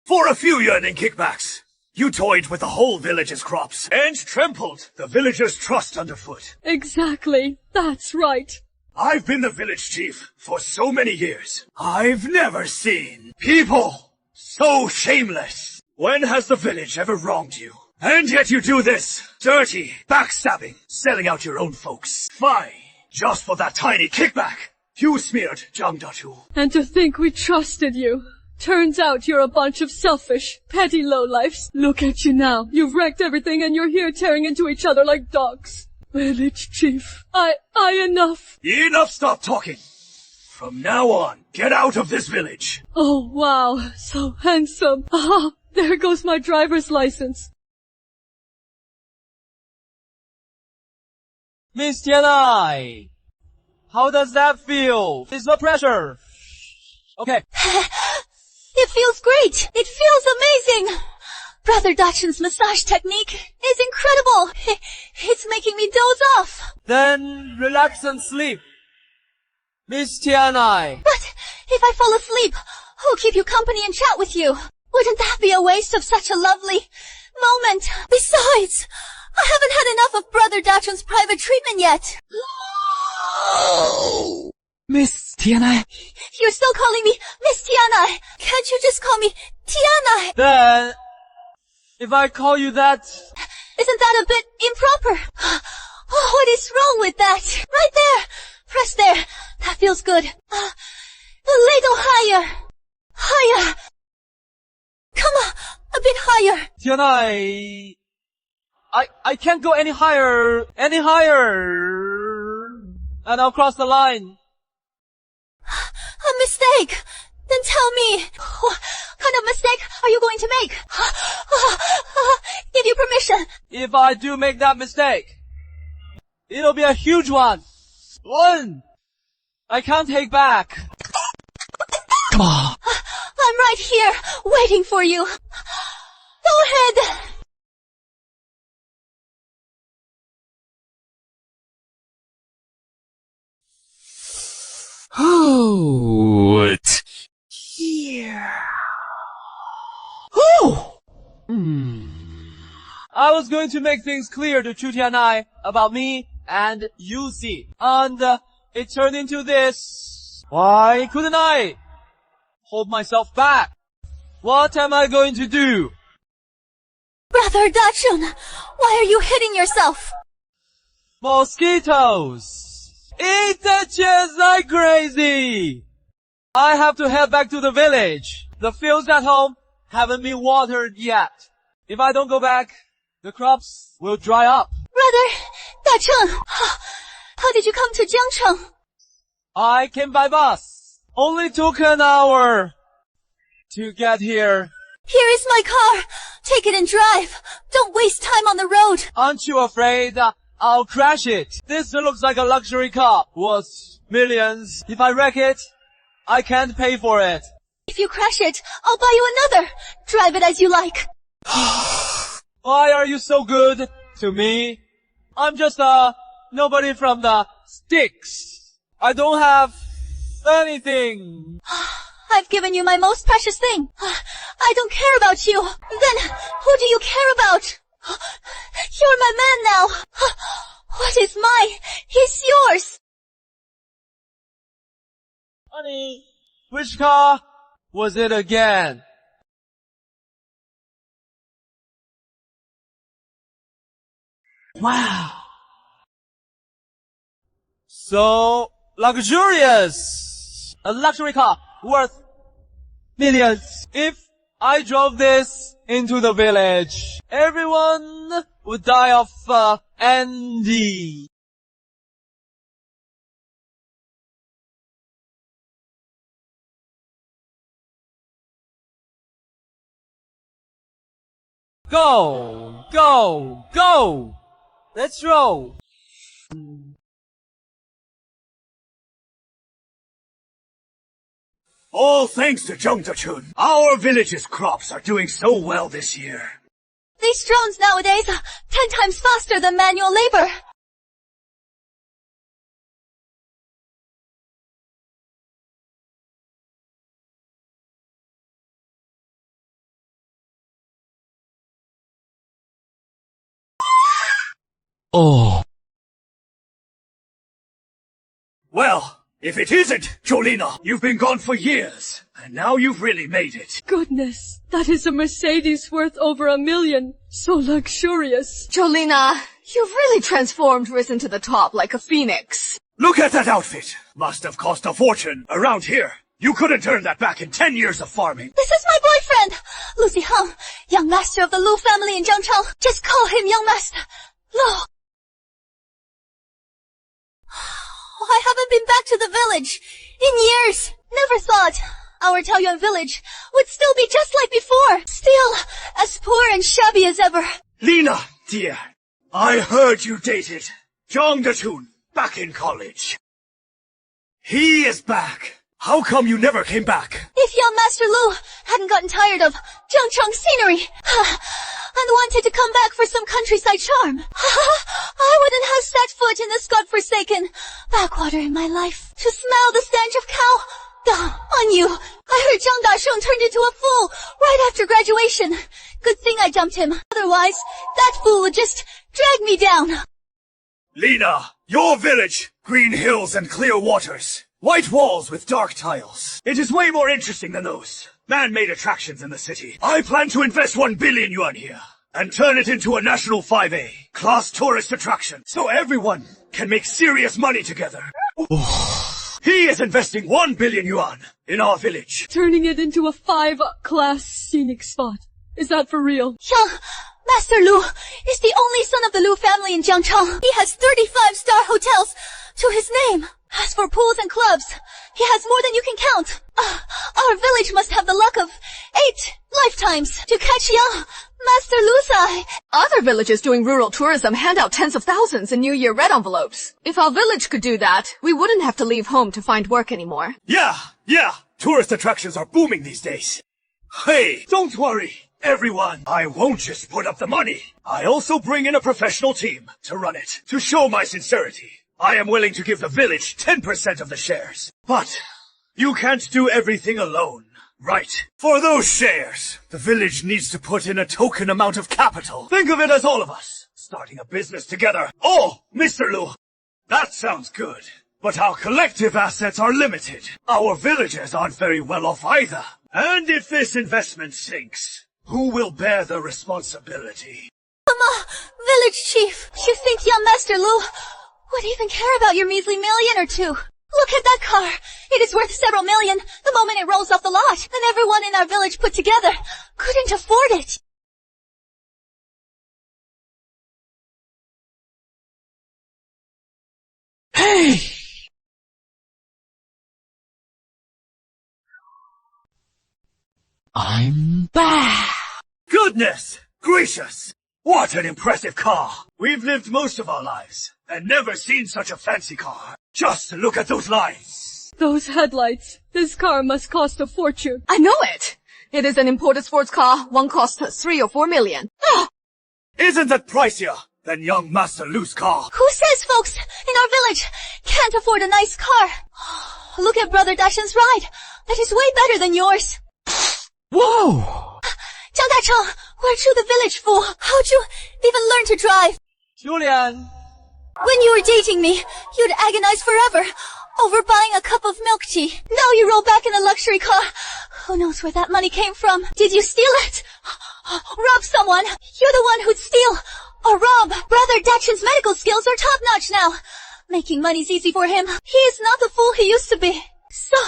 C: For a few yuan in kickbacks, you toyed with the whole village's crops and trampled the villagers' trust underfoot.
G: Exactly. That's right.
C: I've been the village chief for so many years. I've never seen people so shameless. When has the village ever wronged you? And yet you do this dirty backstabbing, selling out your own folks. Fine. Just for that tiny kickback, you smeared Zhang Datu.
G: And to think we trusted you. Turns out you're a bunch of selfish, petty lowlifes. Look at you now. You've wrecked everything and you're here tearing into each other like dogs. Village chief, enough.
C: Enough, stop talking. From now on, get out of this village.
G: Oh wow, so handsome. Aha, there goes my driver's license.
B: Miss Tianai, how does that feel? It's no pressure. Okay.
A: It feels great. It feels amazing. Brother Dachshund's massage technique is incredible. It's making me doze off.
B: Then relax and sleep. Miss Tianai.
A: But if I fall asleep, who'll keep you company and chat with you? Wouldn't that be a waste of such a lovely moment? Besides, I haven't had enough of Brother Dachshund's private treatment yet.
B: Miss Tianai.
A: You're still calling me Miss Tianai. Can't you just call me Tianai?
B: Then, if I call you that...
A: Isn't that a bit improper? Oh, what is wrong with that? Right there. Press there. That feels good. A little higher. Higher. Come on. A bit higher.
B: Tianai... I can't go any higher. Any higher. And I'll cross the line.
A: A mistake. Then tell me, what kind of mistake are you going to make? Give you permission.
B: If I do make that mistake, it'll be a huge one. One I can't take back.
E: Come on.
A: I'm right here, waiting for you. Go ahead.
E: Oh, it's here.
B: Whew! I was going to make things clear to Chu Tianai about me and Yuzi, and it turned into this. Why couldn't I hold myself back? What am I going to do?
A: Brother Dachun, why are you hitting yourself?
B: Mosquitoes! It itches like crazy! I have to head back to the village. The fields at home haven't been watered yet. If I don't go back, the crops will dry up.
A: Brother Dachun, how did you come to Jiangcheng?
B: I came by bus. Only took an hour to get here.
A: Here is my car. Take it and drive. Don't waste time on the road.
B: Aren't you afraid I'll crash it? This looks like a luxury car. Worth millions. If I wreck it, I can't pay for it.
A: If you crash it, I'll buy you another. Drive it as you like.
B: Why are you so good to me? I'm just nobody from the sticks. I don't have anything.
A: I've given you my most precious thing. I don't care about you. Then, who do you care about? You're my man now. What is mine is yours.
B: Honey, which car was it again? Wow. So luxurious. A luxury car worth millions. If I drove this into the village, everyone would die of envy. Go, go, go! Let's roll.
C: All thanks to Zhengzhechun, our village's crops are doing so well this year.
A: These drones nowadays are 10 times faster than manual labor.
E: Oh.
C: Well, if it isn't, Jolina, you've been gone for years, and now you've really made it.
G: Goodness, that is a Mercedes worth over $1 million. So luxurious.
D: Jolina, you've really transformed, risen to the top like a phoenix.
C: Look at that outfit. Must have cost a fortune. Around here, you couldn't earn that back in 10 years of farming.
A: This is my boyfriend, Lucy Hung, young master of the Lu family in Jiangcheng. Just call him young master. Lu. I haven't been back to the village in years. Never thought our Taoyuan village would still be just like before. Still as poor and shabby as ever.
C: Lina, dear, I heard you dated Zhengzhechun back in college. He is back. How come you never came back?
A: If young Master Lu hadn't gotten tired of Jiangcheng scenery and wanted to come back for some countryside charm, I wouldn't have set foot in this godforsaken backwater in my life to smell the stench of cow dung on you. I heard Zhang Dasheng turned into a fool right after graduation. Good thing I dumped him. Otherwise, that fool would just drag me down.
C: Lena, your village. Green hills and clear waters. White walls with dark tiles. It is way more interesting than those man-made attractions in the city. I plan to invest 1 billion yuan here and turn it into a national 5A class tourist attraction so everyone can make serious money together. He is investing 1 billion yuan in our village.
G: Turning it into a 5-class scenic spot. Is that for real?
A: Young Master Lu is the only son of the Lu family in Jiangcheng. He has 35-star hotels to his name. As for pools and clubs, he has more than you can count. Our village must have the luck of 8 lifetimes to catch young Master Lu's eye.
D: Other villages doing rural tourism hand out tens of thousands in New Year red envelopes. If our village could do that, we wouldn't have to leave home to find work anymore.
C: Yeah. Tourist attractions are booming these days. Hey, don't worry, everyone. I won't just put up the money. I also bring in a professional team to run it. To show my sincerity, I am willing to give the village 10% of the shares. But you can't do everything alone, right? For those shares, the village needs to put in a token amount of capital. Think of it as all of us starting a business together. Oh, Mr. Lu, that sounds good. But our collective assets are limited. Our villagers aren't very well off either. And if this investment sinks, who will bear the responsibility?
A: Village chief, you think young Master Lu would even care about your measly million or two? Look at that car. It is worth several million the moment it rolls off the lot, and everyone in our village put together couldn't afford it.
E: Hey! I'm back!
C: Goodness gracious! What an impressive car! We've lived most of our lives and never seen such a fancy car. Just look at those lines.
G: Those headlights. This car must cost a fortune.
D: I know it! It is an imported sports car. One costs 3 or 4 million.
C: Isn't that pricier than young Master Lu's car?
A: Who says folks in our village can't afford a nice car? Look at Brother Dashan's ride. That is way better than yours.
E: Whoa!
A: Jiang Dacheng, weren't you the village fool? How'd you even learn to drive?
B: Julian!
A: When you were dating me, you'd agonize forever over buying a cup of milk tea. Now you roll back in a luxury car. Who knows where that money came from? Did you steal it? Rob someone? You're the one who'd steal or rob. Brother Dachen's medical skills are top-notch now. Making money's easy for him. He is not the fool he used to be. So,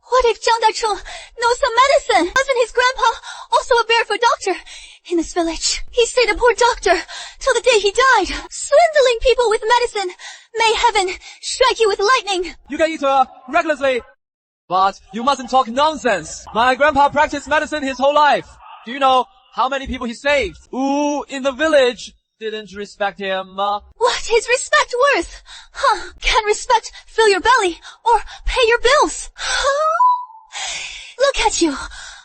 A: what if Jiang Dacheng knows some medicine? Wasn't his grandpa also a barefoot doctor in this village? He stayed a poor doctor till the day he died, swindling people with medicine. May heaven strike you with lightning.
B: You can eat her recklessly, but you mustn't talk nonsense. My grandpa practiced medicine his whole life. Do you know how many people he saved? Who in the village didn't respect him?
A: What is respect worth? Can respect fill your belly or pay your bills? Look at you.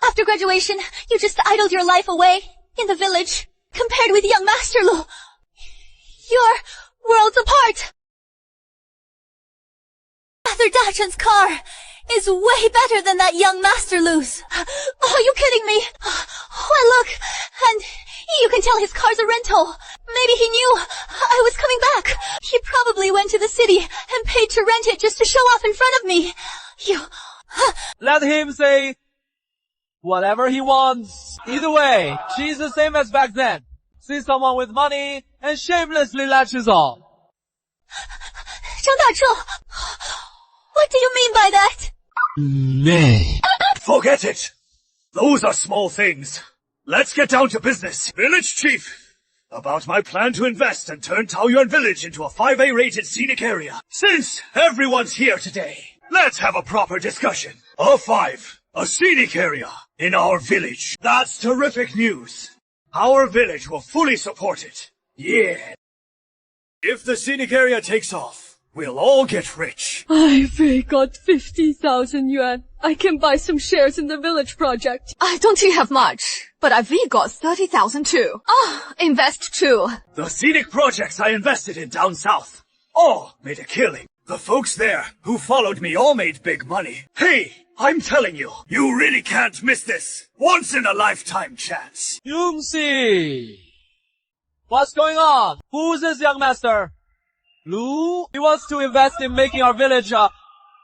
A: After graduation, you just idled your life away in the village. Compared with young Master Lu, you're worlds apart. Brother Dachen's car is way better than that young Master Lu's. Are you kidding me? Why look, and you can tell his car's a rental. Maybe he knew I was coming back. He probably went to the city and paid to rent it just to show off in front of me.
B: Let him say whatever he wants. Either way, she's the same as back then. See someone with money and shamelessly latches on.
A: Jiang Dacheng, what do you mean by that?
E: Nay.
C: Forget it. Those are small things. Let's get down to business. Village Chief, about my plan to invest and turn Taoyuan Village into a 5A rated scenic area. Since everyone's here today, let's have a proper discussion. A 5, a scenic area in our village. That's terrific news. Our village will fully support it. Yeah. If the scenic area takes off, we'll all get rich.
G: I've got 50,000 yuan. I can buy some shares in the village project.
D: I don't have much, but I've got 30,000 too. Invest too.
C: The scenic projects I invested in down south all made a killing. The folks there who followed me all made big money. Hey, I'm telling you, you really can't miss this once-in-a-lifetime chance.
B: Yungsi! What's going on? Who's this young master? Lu, he wants to invest in making our village a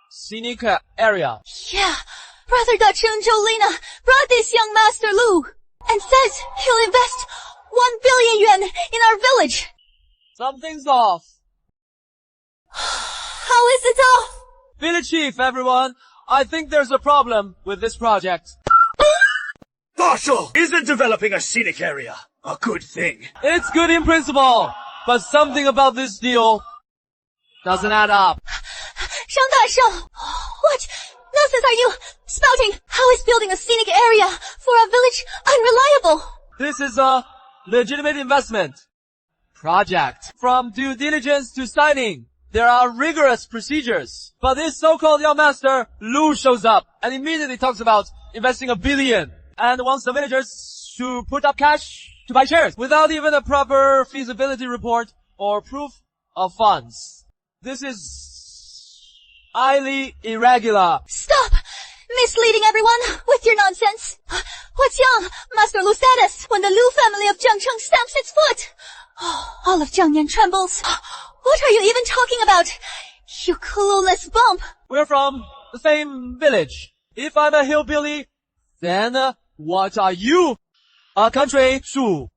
B: scenic area.
A: Yeah, Brother Dachun and Jolina brought this young Master Lu and says he'll invest 1 billion yuan in our village.
B: Something's off.
A: How is it off?
B: Village Chief, everyone. I think there's a problem with this project.
C: Marshal, isn't developing a scenic area a good thing?
B: It's good in principle, but something about this deal doesn't add up.
A: Shang Dasheng, what nonsense are you spouting? How is building a scenic area for a village unreliable?
B: This is a legitimate investment project. From due diligence to signing, there are rigorous procedures. But this so-called young master, Lu, shows up and immediately talks about investing 1 billion and wants the villagers to put up cash to buy shares without even a proper feasibility report or proof of funds. This is highly irregular.
A: Stop misleading everyone with your nonsense. What's young Master Lu's status when the Lu family of Jiangcheng stamps its foot? All of Jiangnian trembles. What are you even talking about? You clueless bump.
B: We're from the same village. If I'm a hillbilly, then what are you? A country Shu.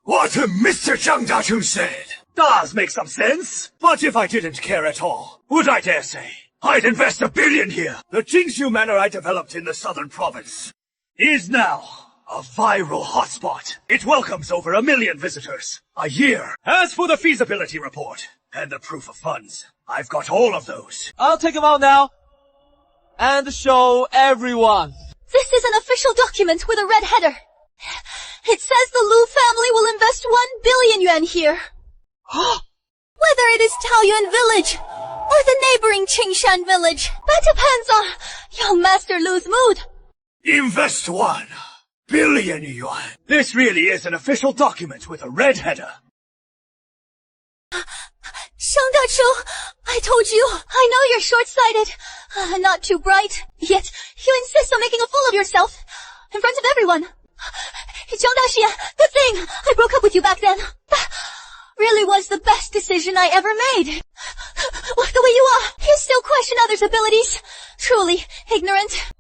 C: What Mr. Zhang Dacheng said does make some sense. But if I didn't care at all, would I dare say I'd invest 1 billion here? The Jingshu Manor I developed in the southern province is now a viral hotspot. It welcomes over 1 million visitors a year. As for the feasibility report and the proof of funds, I've got all of those.
B: I'll take them out now and show everyone.
A: This is an official document with a red header. It says the Lu family will invest 1 billion yuan here. Whether it is Taoyuan village or the neighboring Qingshan village, that depends on young Master Lu's mood.
C: Invest 1 billion yuan. This really is an official document with a red header.
A: Shang Dachu, I told you, I know you're short-sighted, not too bright, yet you insist on making a fool of yourself in front of everyone. Zhang Daxia, the thing, I broke up with you back then. That really was the best decision I ever made. Well, the way you are, you still question others' abilities. Truly ignorant.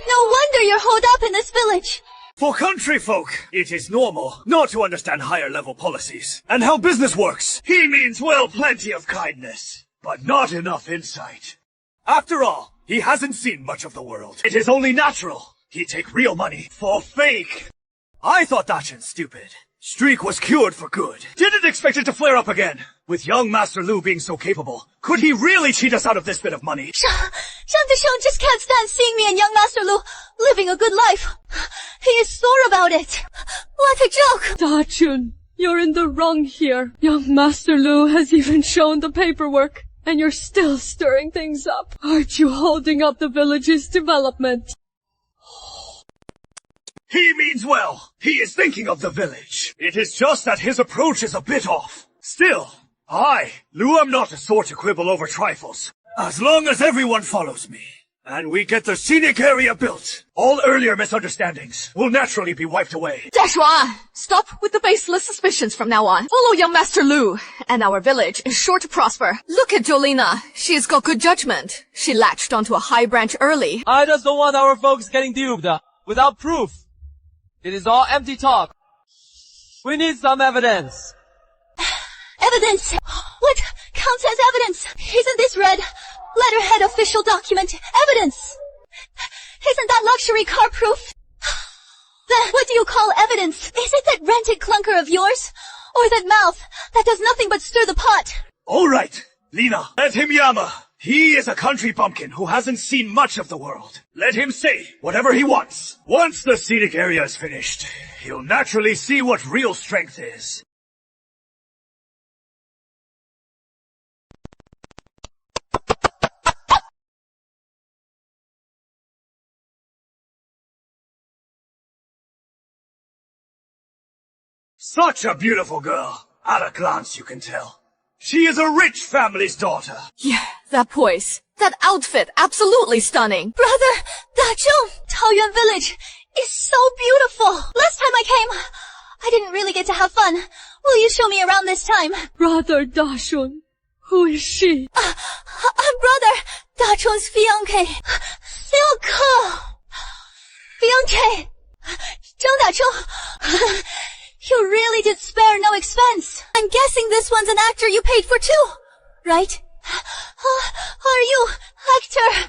A: No wonder you're holed up in this village.
C: For country folk, it is normal not to understand higher level policies and how business works. He means, well, plenty of kindness, but not enough insight. After all, he hasn't seen much of the world. It is only natural he'd take real money for fake. I thought Dachen's stupid. Streak was cured for good. Didn't expect it to flare up again. With young Master Lu being so capable, could he really cheat us out of this bit of money?
A: Zhang Dasheng just can't stand seeing me and young Master Lu living a good life. He is sore about it. What a joke!
G: Dachun, you're in the wrong here. Young Master Lu has even shown the paperwork, and you're still stirring things up. Aren't you holding up the village's development?
C: He means well. He is thinking of the village. It is just that his approach is a bit off. Still, I, Lu, am not a sort to quibble over trifles. As long as everyone follows me, and we get the scenic area built, all earlier misunderstandings will naturally be wiped away.
D: Dashua, stop with the baseless suspicions from now on. Follow young Master Lu, and our village is sure to prosper. Look at Jolina. She's got good judgment. She latched onto a high branch early.
B: I just don't want our folks getting duped without proof. It is all empty talk. We need some evidence.
A: Evidence? What counts as evidence? Isn't this red letterhead official document evidence? Isn't that luxury car proof? Then what do you call evidence? Is it that rented clunker of yours? Or that mouth that does nothing but stir the pot?
C: All right, Lina, let him yammer. He is a country bumpkin who hasn't seen much of the world. Let him say whatever he wants. Once the scenic area is finished, he'll naturally see what real strength is. Such a beautiful girl. At a glance you can tell. She is a rich family's daughter.
D: Yeah, that poise. That outfit, absolutely stunning.
A: Brother, Dachong, Taoyuan village is so beautiful. Last time I came, I didn't really get to have fun. Will you show me around this time?
G: Brother Dashun, who is she?
A: Brother Dachun's fiancé. Fiancé. Zhang Dachun. You really did spare no expense. I'm guessing this one's an actor you paid for too, right? Are you actor?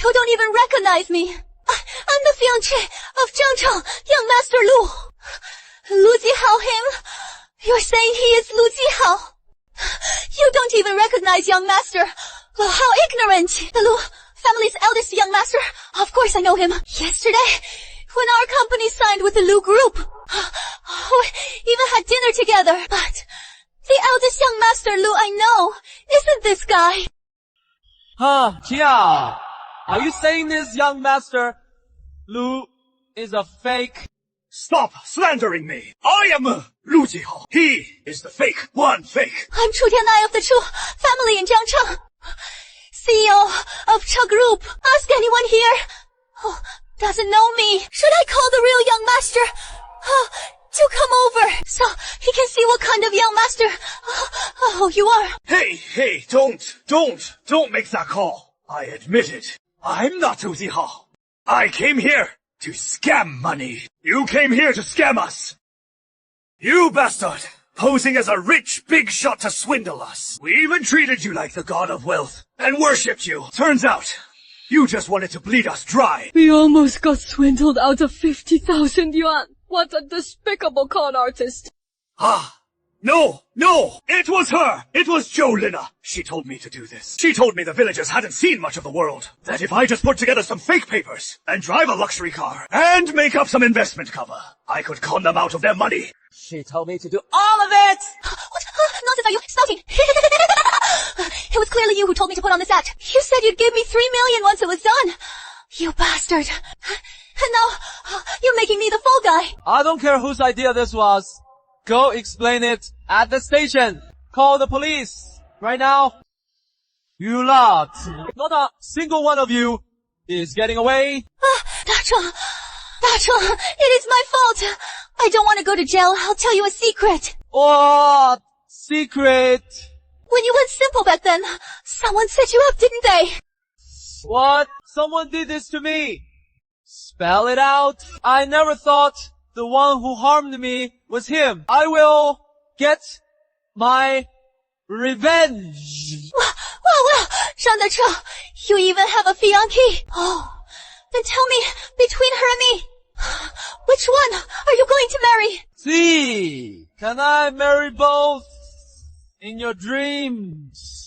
A: You don't even recognize me. I'm the fiancé of Zhang Cheng, young master Lu. Lu Jihao him? You're saying he is Lu Jihao? You don't even recognize young master. Oh, how ignorant. The Lu family's eldest young master. Of course I know him. Yesterday, when our company signed with the Lu group, we even had dinner together. But the eldest young master Lu I know isn't this guy.
B: Chia, are you saying this young master Lu is a fake?
C: Stop slandering me. I am Lu Jihao. He is the fake one fake.
A: I'm Chu Tianai of the Chu family in Jiangcheng. CEO of Che Group. Ask anyone here. Oh, doesn't know me. Should I call the real young master? To come over so he can see what kind of young master you are.
C: Hey, don't make that call. I admit it. I'm not Lu Jihao. I came here to scam money. You came here to scam us. You bastard! Posing as a rich big shot to swindle us. We even treated you like the god of wealth and worshipped you. Turns out, you just wanted to bleed us dry.
G: We almost got swindled out of 50,000 yuan. What a despicable con artist.
C: No! It was her! It was Jolina! She told me to do this. She told me the villagers hadn't seen much of the world. That if I just put together some fake papers, and drive a luxury car, and make up some investment cover, I could con them out of their money.
B: She told me to do all of it!
A: What nonsense are you spouting? It was clearly you who told me to put on this act. You said you'd give me 3 million once it was done. You bastard. And now, you're making me the fall guy.
B: I don't care whose idea this was. Go explain it at the station. Call the police. Right now. You lot. Not a single one of you is getting away.
A: Dacheng, it is my fault. I don't want to go to jail. I'll tell you a secret.
B: What secret?
A: When you went simple back then, someone set you up, didn't they?
B: What? Someone did this to me. Spell it out. I never thought the one who harmed me was him. I will get my revenge.
A: Well, Zhang Dacheng, you even have a fiancé. Oh, then tell me, between her and me, which one are you going to marry?
B: See, can I marry both in your dreams?